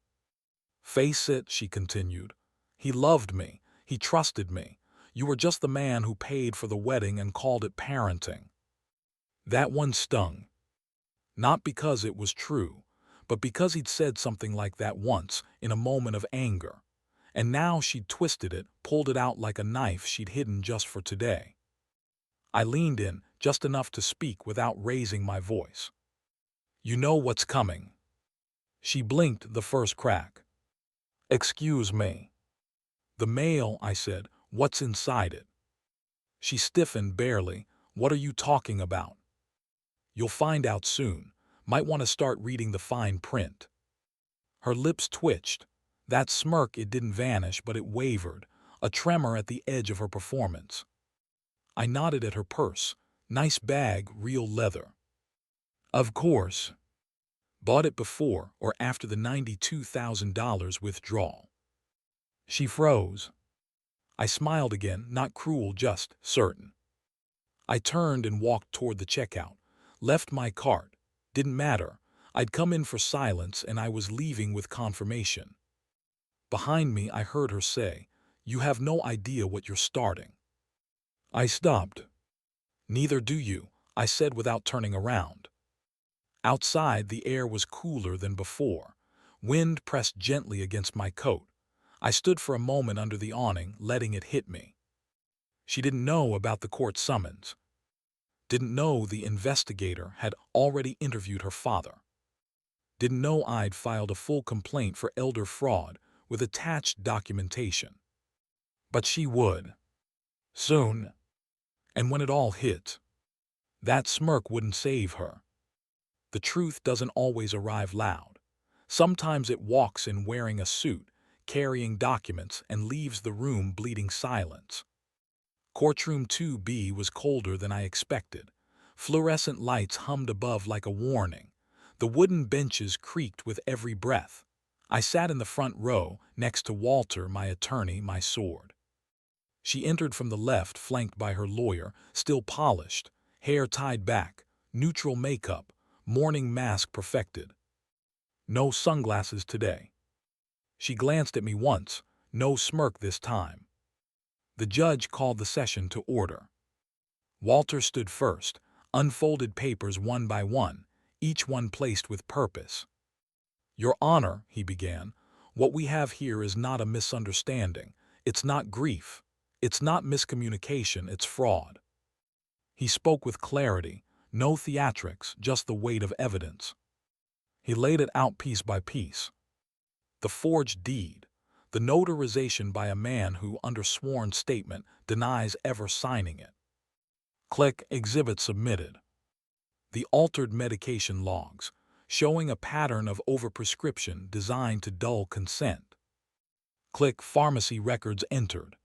A: Face it, she continued. He loved me. He trusted me. You were just the man who paid for the wedding and called it parenting. That one stung. Not because it was true, but because he'd said something like that once, in a moment of anger. And now she'd twisted it, pulled it out like a knife she'd hidden just for today. I leaned in, just enough to speak without raising my voice. You know what's coming. She blinked the first crack. Excuse me. The mail, I said. What's inside it? She stiffened barely. What are you talking about? You'll find out soon. Might want to start reading the fine print. Her lips twitched. That smirk, it didn't vanish, but it wavered, a tremor at the edge of her performance. I nodded at her purse. Nice bag, real leather. Of course. Bought it before or after the $92,000 withdrawal. She froze. I smiled again, not cruel, just certain. I turned and walked toward the checkout. Left my cart. Didn't matter. I'd come in for silence and I was leaving with confirmation. Behind me, I heard her say, "You have no idea what you're starting." I stopped. Neither do you, I said without turning around. Outside, the air was cooler than before. Wind pressed gently against my coat. I stood for a moment under the awning, letting it hit me. She didn't know about the court summons. Didn't know the investigator had already interviewed her father. Didn't know I'd filed a full complaint for elder fraud with attached documentation. But she would. Soon. And when it all hit, that smirk wouldn't save her. The truth doesn't always arrive loud. Sometimes it walks in wearing a suit, carrying documents, and leaves the room bleeding silence. Courtroom 2B was colder than I expected. Fluorescent lights hummed above like a warning. The wooden benches creaked with every breath. I sat in the front row, next to Walter, my attorney, my sword. She entered from the left, flanked by her lawyer, still polished, hair tied back, neutral makeup, morning mask perfected. No sunglasses today. She glanced at me once, no smirk this time. The judge called the session to order. Walter stood first, unfolded papers one by one, each one placed with purpose. "Your Honor," he began, "what we have here is not a misunderstanding. It's not grief. It's not miscommunication, it's fraud." He spoke with clarity, no theatrics, just the weight of evidence. He laid it out piece by piece. The forged deed, the notarization by a man who, under sworn statement, denies ever signing it. Click Exhibit submitted. The altered medication logs, showing a pattern of overprescription designed to dull consent. Click Pharmacy records entered.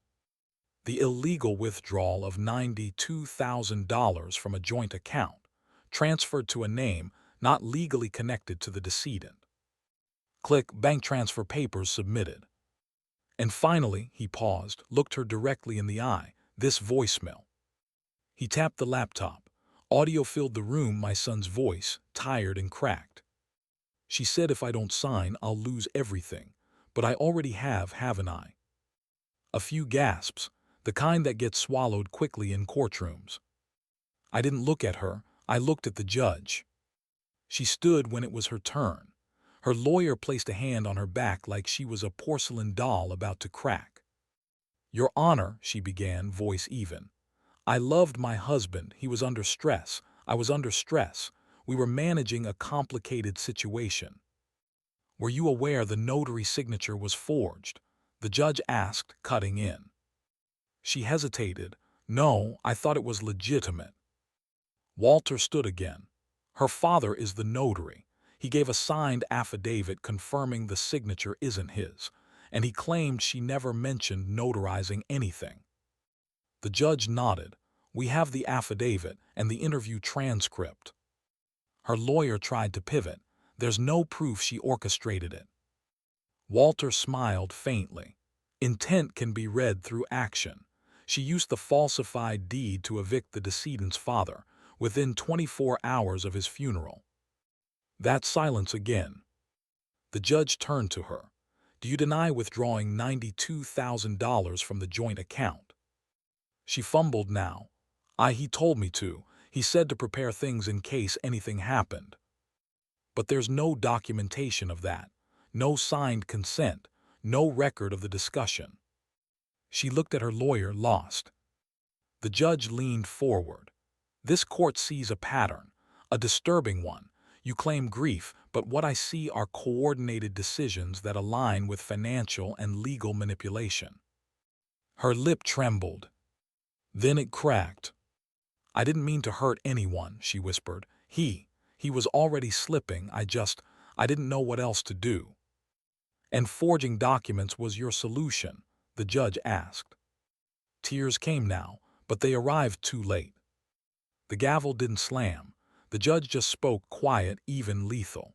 A: The illegal withdrawal of $92,000 from a joint account, transferred to a name not legally connected to the decedent. Click Bank transfer papers submitted. And finally, he paused, looked her directly in the eye, this voicemail. He tapped the laptop. Audio filled the room, my son's voice, tired and cracked. "She said if I don't sign, I'll lose everything. But I already have, haven't I?" A few gasps, the kind that gets swallowed quickly in courtrooms. I didn't look at her, I looked at the judge. She stood when it was her turn. Her lawyer placed a hand on her back like she was a porcelain doll about to crack. "Your Honor," she began, voice even. "I loved my husband, he was under stress, I was under stress. We were managing a complicated situation." "Were you aware the notary signature was forged?" the judge asked, cutting in. She hesitated. "No, I thought it was legitimate." Walter stood again. "Her father is the notary. He gave a signed affidavit confirming the signature isn't his, and he claimed she never mentioned notarizing anything." The judge nodded. "We have the affidavit and the interview transcript." Her lawyer tried to pivot. "There's no proof she orchestrated it." Walter smiled faintly. "Intent can be read through action. She used the falsified deed to evict the decedent's father within 24 hours of his funeral." That silence again. The judge turned to her. "Do you deny withdrawing $92,000 from the joint account?" She fumbled now. He told me to. He said to prepare things in case anything happened." "But there's no documentation of that. No signed consent. No record of the discussion." She looked at her lawyer, lost. The judge leaned forward. "This court sees a pattern, a disturbing one. You claim grief, but what I see are coordinated decisions that align with financial and legal manipulation." Her lip trembled. Then it cracked. "I didn't mean to hurt anyone," she whispered. He was already slipping. I didn't know what else to do." "And forging documents was your solution?" the judge asked. Tears came now, but they arrived too late. The gavel didn't slam. The judge just spoke, quiet, even lethal.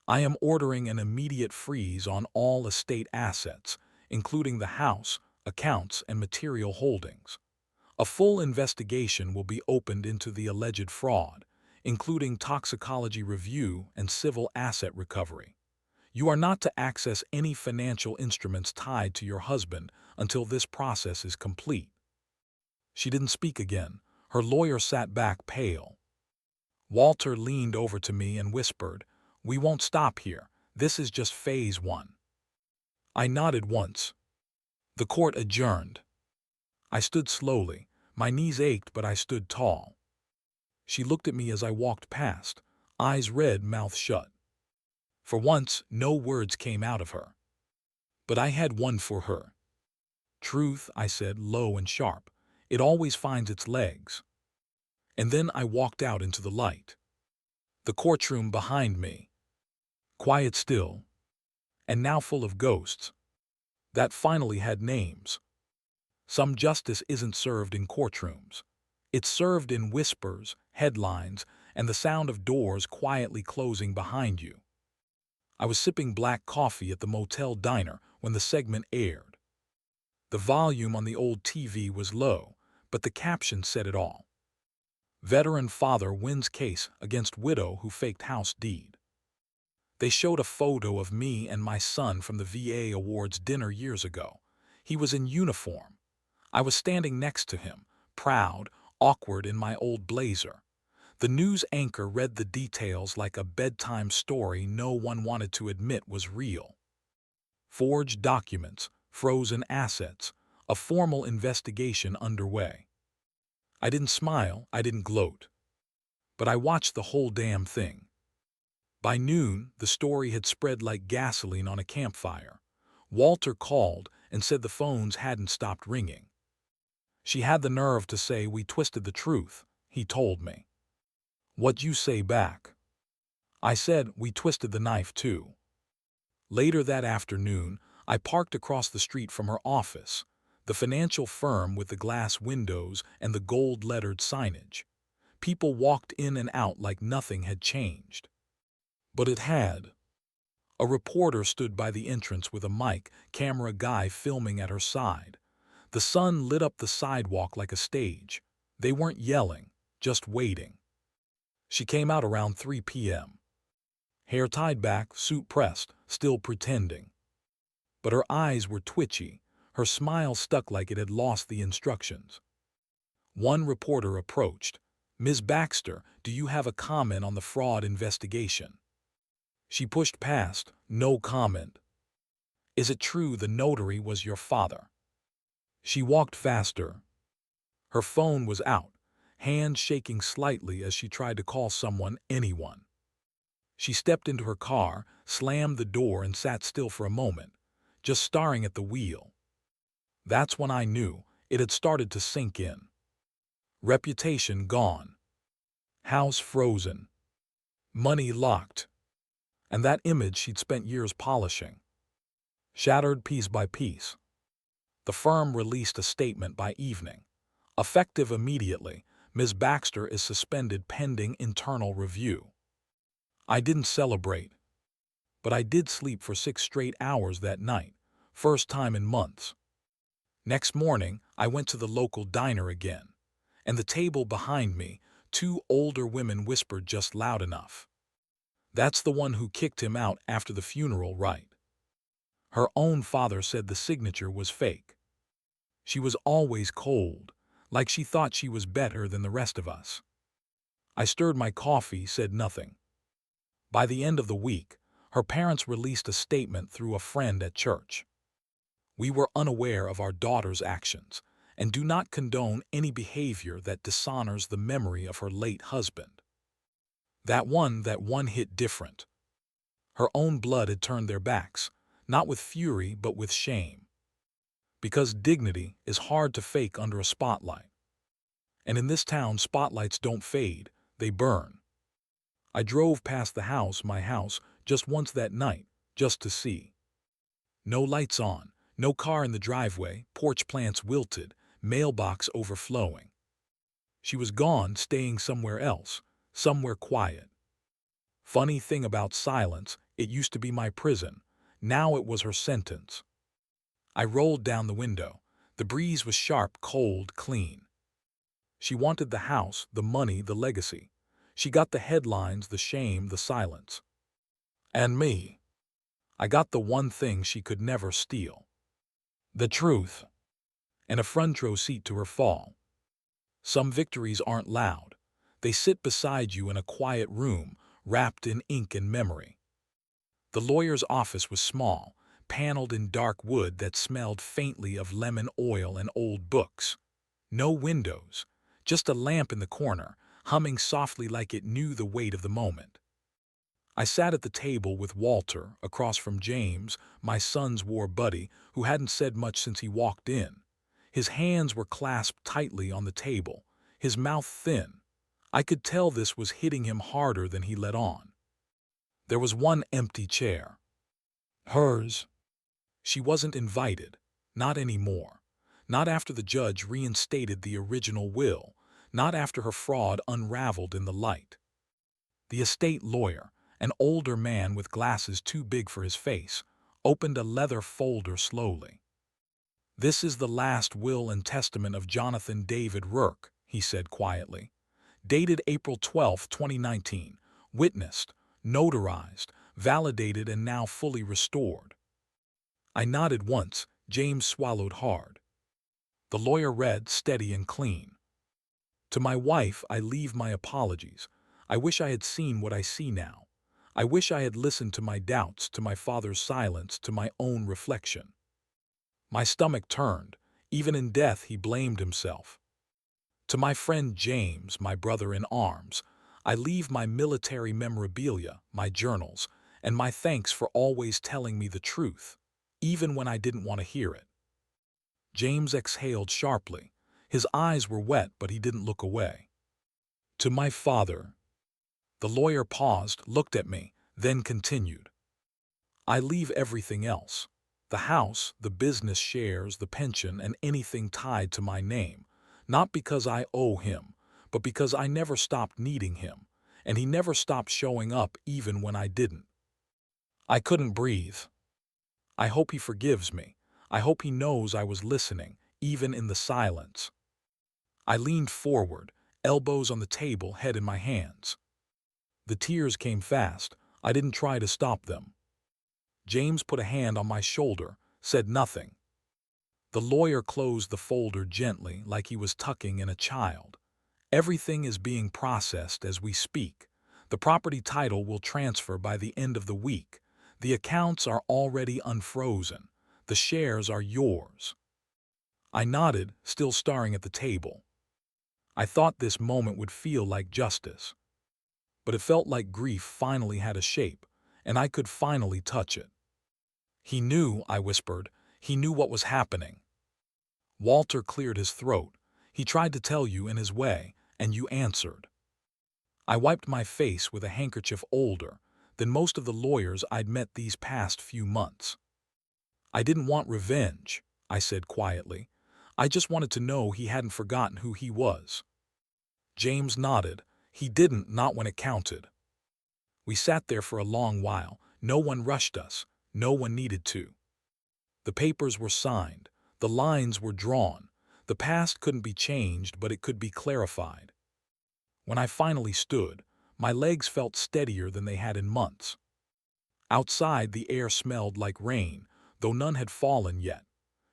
A: "I am ordering an immediate freeze on all estate assets, including the house, accounts, and material holdings. A full investigation will be opened into the alleged fraud, including toxicology review and civil asset recovery. You are not to access any financial instruments tied to your husband until this process is complete." She didn't speak again. Her lawyer sat back, pale. Walter leaned over to me and whispered, "We won't stop here. This is just phase 1." I nodded once. The court adjourned. I stood slowly. My knees ached, but I stood tall. She looked at me as I walked past, eyes red, mouth shut. For once, no words came out of her. But I had one for her. "Truth," I said, low and sharp. "It always finds its legs." And then I walked out into the light. The courtroom behind me. Quiet still. And now full of ghosts. That finally had names. Some justice isn't served in courtrooms. It's served in whispers, headlines, and the sound of doors quietly closing behind you. I was sipping black coffee at the motel diner when the segment aired. The volume on the old TV was low, but the caption said it all. "Veteran father wins case against widow who faked house deed." They showed a photo of me and my son from the VA Awards dinner years ago. He was in uniform. I was standing next to him, proud, awkward in my old blazer. The news anchor read the details like a bedtime story no one wanted to admit was real. Forged documents, frozen assets, a formal investigation underway. I didn't smile, I didn't gloat. But I watched the whole damn thing. By noon, the story had spread like gasoline on a campfire. Walter called and said the phones hadn't stopped ringing. She had the nerve to say we twisted the truth, he told me. What'd you say back? I said we twisted the knife too. Later that afternoon, I parked across the street from her office, the financial firm with the glass windows and the gold-lettered signage. People walked in and out like nothing had changed. But it had. A reporter stood by the entrance with a mic, camera guy filming at her side. The sun lit up the sidewalk like a stage. They weren't yelling, just waiting. She came out around 3 p.m. Hair tied back, suit pressed, still pretending. But her eyes were twitchy, her smile stuck like it had lost the instructions. One reporter approached. "Ms. Baxter, do you have a comment on the fraud investigation?" She pushed past, "No comment." "Is it true the notary was your father?" She walked faster. Her phone was out, hands shaking slightly as she tried to call someone, anyone. She stepped into her car, slammed the door and sat still for a moment, just staring at the wheel. That's when I knew it had started to sink in. Reputation gone. House frozen. Money locked. And that image she'd spent years polishing. Shattered piece by piece. The firm released a statement by evening. Effective immediately, Ms. Baxter is suspended pending internal review. I didn't celebrate. But I did sleep for 6 straight hours that night, first time in months. Next morning, I went to the local diner again, and the table behind me, 2 older women whispered just loud enough. "That's the one who kicked him out after the funeral, right?" Her own father said the signature was fake. She was always cold, like she thought she was better than the rest of us. I stirred my coffee, said nothing. By the end of the week, her parents released a statement through a friend at church. "We were unaware of our daughter's actions and do not condone any behavior that dishonors the memory of her late husband." That one hit different. Her own blood had turned their backs, not with fury but with shame. Because dignity is hard to fake under a spotlight. And in this town, spotlights don't fade, they burn. I drove past the house, my house, just once that night, just to see. No lights on, no car in the driveway, porch plants wilted, mailbox overflowing. She was gone, staying somewhere else, somewhere quiet. Funny thing about silence, it used to be my prison. Now it was her sentence. I rolled down the window. The breeze was sharp, cold, clean. She wanted the house, the money, the legacy. She got the headlines, the shame, the silence. And me. I got the one thing she could never steal. The truth. And a front row seat to her fall. Some victories aren't loud. They sit beside you in a quiet room, wrapped in ink and memory. The lawyer's office was small, paneled in dark wood that smelled faintly of lemon oil and old books. No windows, just a lamp in the corner, humming softly like it knew the weight of the moment. I sat at the table with Walter, across from James, my son's war buddy, who hadn't said much since he walked in. His hands were clasped tightly on the table, his mouth thin. I could tell this was hitting him harder than he let on. There was one empty chair. Hers. She wasn't invited. Not anymore. Not after the judge reinstated the original will. Not after her fraud unraveled in the light. The estate lawyer, an older man with glasses too big for his face, opened a leather folder slowly. "This is the last will and testament of Jonathan David Rourke," he said quietly. "Dated April 12, 2019. Witnessed, notarized, validated and now fully restored. I nodded once. James swallowed hard. The lawyer read, steady and clean. To my wife, I leave my apologies. I wish I had seen what I see now. I wish I had listened to my doubts, to my father's silence, to my own reflection. My stomach turned. Even in death, he blamed himself. To my friend James, my brother in arms, I leave my military memorabilia, my journals, and my thanks for always telling me the truth, even when I didn't want to hear it. James exhaled sharply. His eyes were wet, but he didn't look away. To my father. The lawyer paused, looked at me, then continued. I leave everything else. The house, the business shares, the pension, and anything tied to my name. Not because I owe him, but because I never stopped needing him, and he never stopped showing up even when I didn't. I couldn't breathe. I hope he forgives me. I hope he knows I was listening, even in the silence. I leaned forward, elbows on the table, head in my hands. The tears came fast. I didn't try to stop them. James put a hand on my shoulder, said nothing. The lawyer closed the folder gently, like he was tucking in a child. Everything is being processed as we speak. The property title will transfer by the end of the week. The accounts are already unfrozen. The shares are yours. I nodded, still staring at the table. I thought this moment would feel like justice. But it felt like grief finally had a shape, and I could finally touch it. He knew, I whispered. He knew what was happening. Walter cleared his throat. He tried to tell you in his way, and you answered. I wiped my face with a handkerchief older than most of the lawyers I'd met these past few months. I didn't want revenge, I said quietly. I just wanted to know he hadn't forgotten who he was. James nodded. He didn't, not when it counted. We sat there for a long while. No one rushed us. No one needed to. The papers were signed. The lines were drawn. The past couldn't be changed, but it could be clarified. When I finally stood, my legs felt steadier than they had in months. Outside, the air smelled like rain, though none had fallen yet.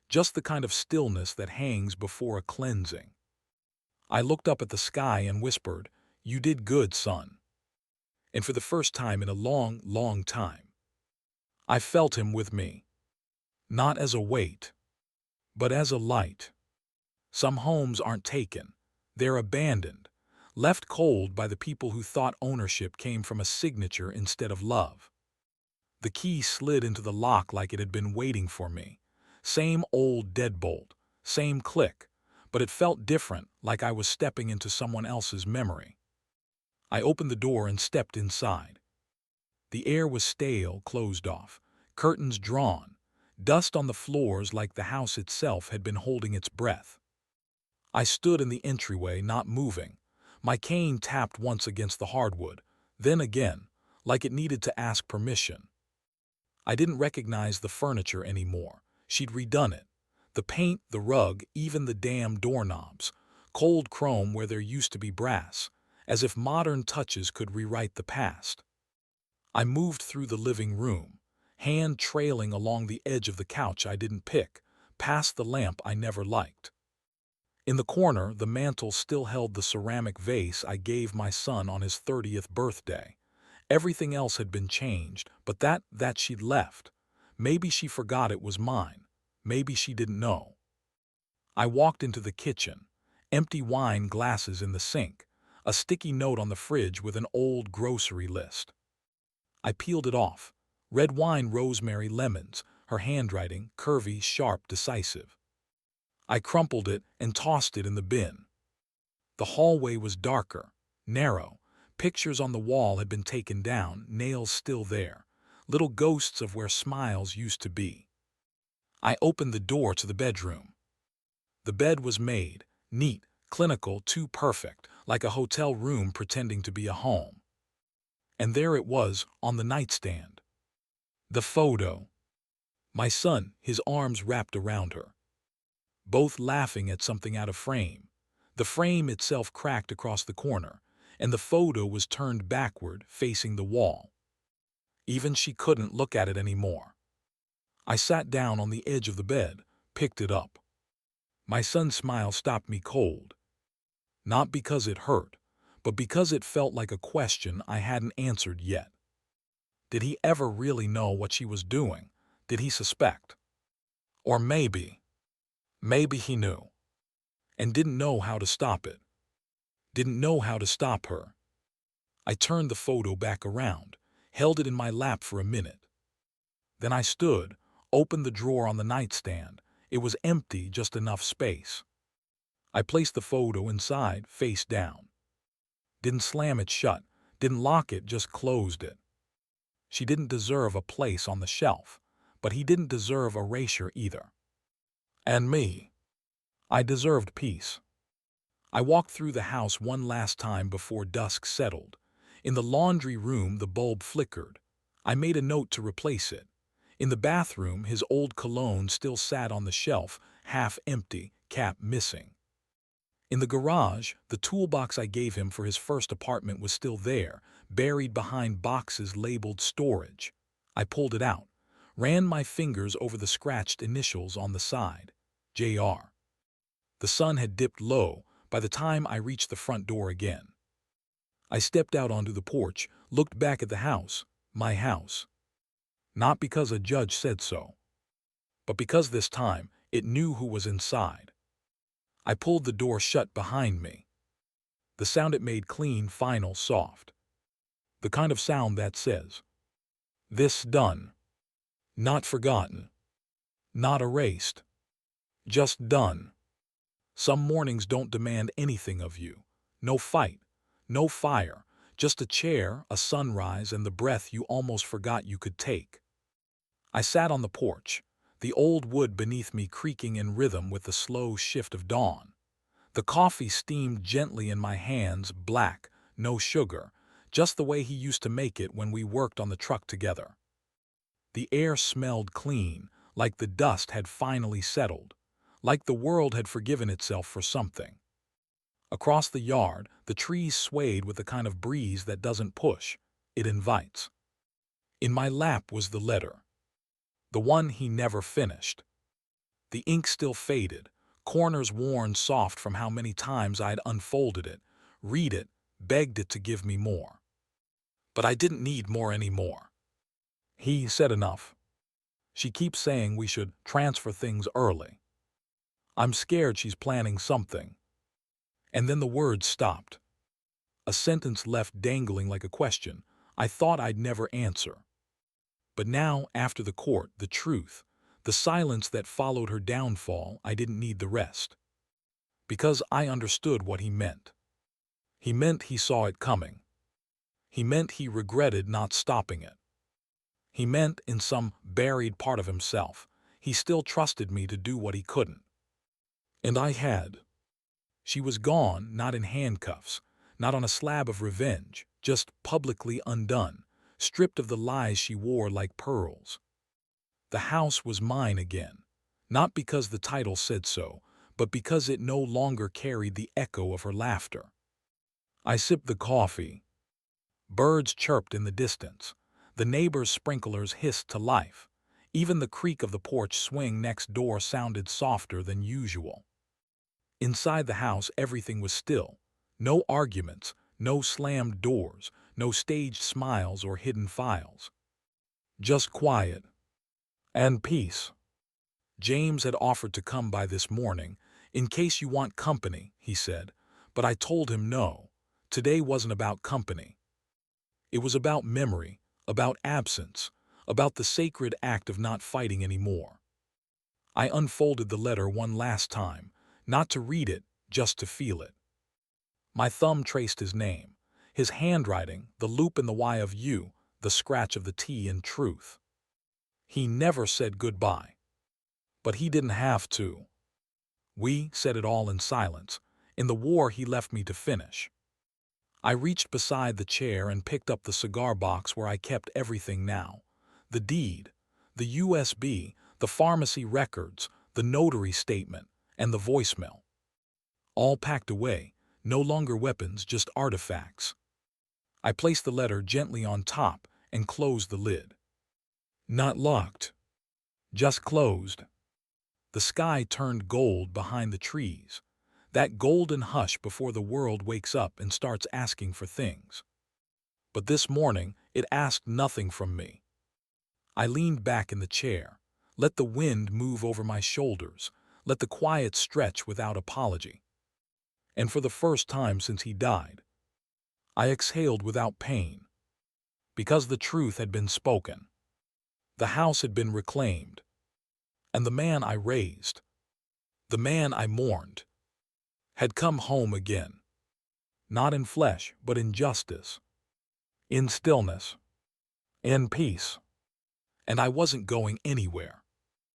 A: Just the kind of stillness that hangs before a cleansing. I looked up at the sky and whispered, "You did good, son." And for the first time in a long, long time, I felt him with me. Not as a weight, but as a light. Some homes aren't taken. They're abandoned, left cold by the people who thought ownership came from a signature instead of love. The key slid into the lock like it had been waiting for me. Same old deadbolt, same click, but it felt different, like I was stepping into someone else's memory. I opened the door and stepped inside. The air was stale, closed off, curtains drawn, dust on the floors like the house itself had been holding its breath. I stood in the entryway, not moving. My cane tapped once against the hardwood, then again, like it needed to ask permission. I didn't recognize the furniture anymore. She'd redone it. The paint, the rug, even the damn doorknobs. Cold chrome where there used to be brass, as if modern touches could rewrite the past. I moved through the living room, hand trailing along the edge of the couch I didn't pick, past the lamp I never liked. In the corner, the mantel still held the ceramic vase I gave my son on his 30th birthday. Everything else had been changed, but that she'd left. Maybe she forgot it was mine. Maybe she didn't know. I walked into the kitchen. Empty wine glasses in the sink. A sticky note on the fridge with an old grocery list. I peeled it off. Red wine, rosemary, lemons. Her handwriting, curvy, sharp, decisive. I crumpled it and tossed it in the bin. The hallway was darker, narrow. Pictures on the wall had been taken down, nails still there. Little ghosts of where smiles used to be. I opened the door to the bedroom. The bed was made, neat, clinical, too perfect, like a hotel room pretending to be a home. And there it was, on the nightstand. The photo. My son, his arms wrapped around her. Both laughing at something out of frame. The frame itself cracked across the corner, and the photo was turned backward, facing the wall. Even she couldn't look at it anymore. I sat down on the edge of the bed, picked it up. My son's smile stopped me cold. Not because it hurt, but because it felt like a question I hadn't answered yet. Did he ever really know what she was doing? Did he suspect? Or maybe he knew, and didn't know how to stop it. Didn't know how to stop her. I turned the photo back around, held it in my lap for a minute. Then I stood, opened the drawer on the nightstand. It was empty, just enough space. I placed the photo inside, face down. Didn't slam it shut, didn't lock it, just closed it. She didn't deserve a place on the shelf, but he didn't deserve erasure either. And me, I deserved peace. I walked through the house one last time before dusk settled. In the laundry room, the bulb flickered. I made a note to replace it. In the bathroom, his old cologne still sat on the shelf, half empty, cap missing. In the garage, the toolbox I gave him for his first apartment was still there, buried behind boxes labeled storage. I pulled it out, ran my fingers over the scratched initials on the side. J.R. The sun had dipped low by the time I reached the front door again. I stepped out onto the porch, looked back at the house, my house. Not because a judge said so, but because this time it knew who was inside. I pulled the door shut behind me. The sound it made clean, final, soft. The kind of sound that says, "This done. Not forgotten. Not erased. Just done." Some mornings don't demand anything of you. No fight, no fire, just a chair, a sunrise, and the breath you almost forgot you could take. I sat on the porch, the old wood beneath me creaking in rhythm with the slow shift of dawn. The coffee steamed gently in my hands, black, no sugar, just the way he used to make it when we worked on the truck together. The air smelled clean, like the dust had finally settled, like the world had forgiven itself for something. Across the yard, the trees swayed with the kind of breeze that doesn't push, it invites. In my lap was the letter, the one he never finished. The ink still faded, corners worn soft from how many times I'd unfolded it, read it, begged it to give me more. But I didn't need more anymore. He said enough. She keeps saying we should transfer things early. I'm scared she's planning something. And then the words stopped. A sentence left dangling like a question I thought I'd never answer. But now, after the court, the truth, the silence that followed her downfall, I didn't need the rest. Because I understood what he meant. He meant he saw it coming. He meant he regretted not stopping it. He meant, in some buried part of himself, he still trusted me to do what he couldn't. And I had. She was gone, not in handcuffs, not on a slab of revenge, just publicly undone, stripped of the lies she wore like pearls. The house was mine again, not because the title said so, but because it no longer carried the echo of her laughter. I sipped the coffee. Birds chirped in the distance. The neighbors' sprinklers hissed to life. Even the creak of the porch swing next door sounded softer than usual. Inside the house, everything was still. No arguments, no slammed doors, no staged smiles or hidden files. Just quiet. And peace. James had offered to come by this morning, in case you want company, he said, but I told him no. Today wasn't about company. It was about memory, about absence, about the sacred act of not fighting anymore. I unfolded the letter one last time, not to read it, just to feel it. My thumb traced his name, his handwriting, the loop in the Y of U, the scratch of the T in truth. He never said goodbye. But he didn't have to. We said it all in silence. In the war he left me to finish. I reached beside the chair and picked up the cigar box where I kept everything now. The deed, the USB, the pharmacy records, the notary statement, and the voicemail. All packed away, no longer weapons, just artifacts. I placed the letter gently on top and closed the lid. Not locked, just closed. The sky turned gold behind the trees, that golden hush before the world wakes up and starts asking for things. But this morning, it asked nothing from me. I leaned back in the chair, let the wind move over my shoulders, let the quiet stretch without apology. And for the first time since he died, I exhaled without pain, because the truth had been spoken. The house had been reclaimed, and the man I raised, the man I mourned, had come home again, not in flesh, but in justice, in stillness, in peace. And I wasn't going anywhere.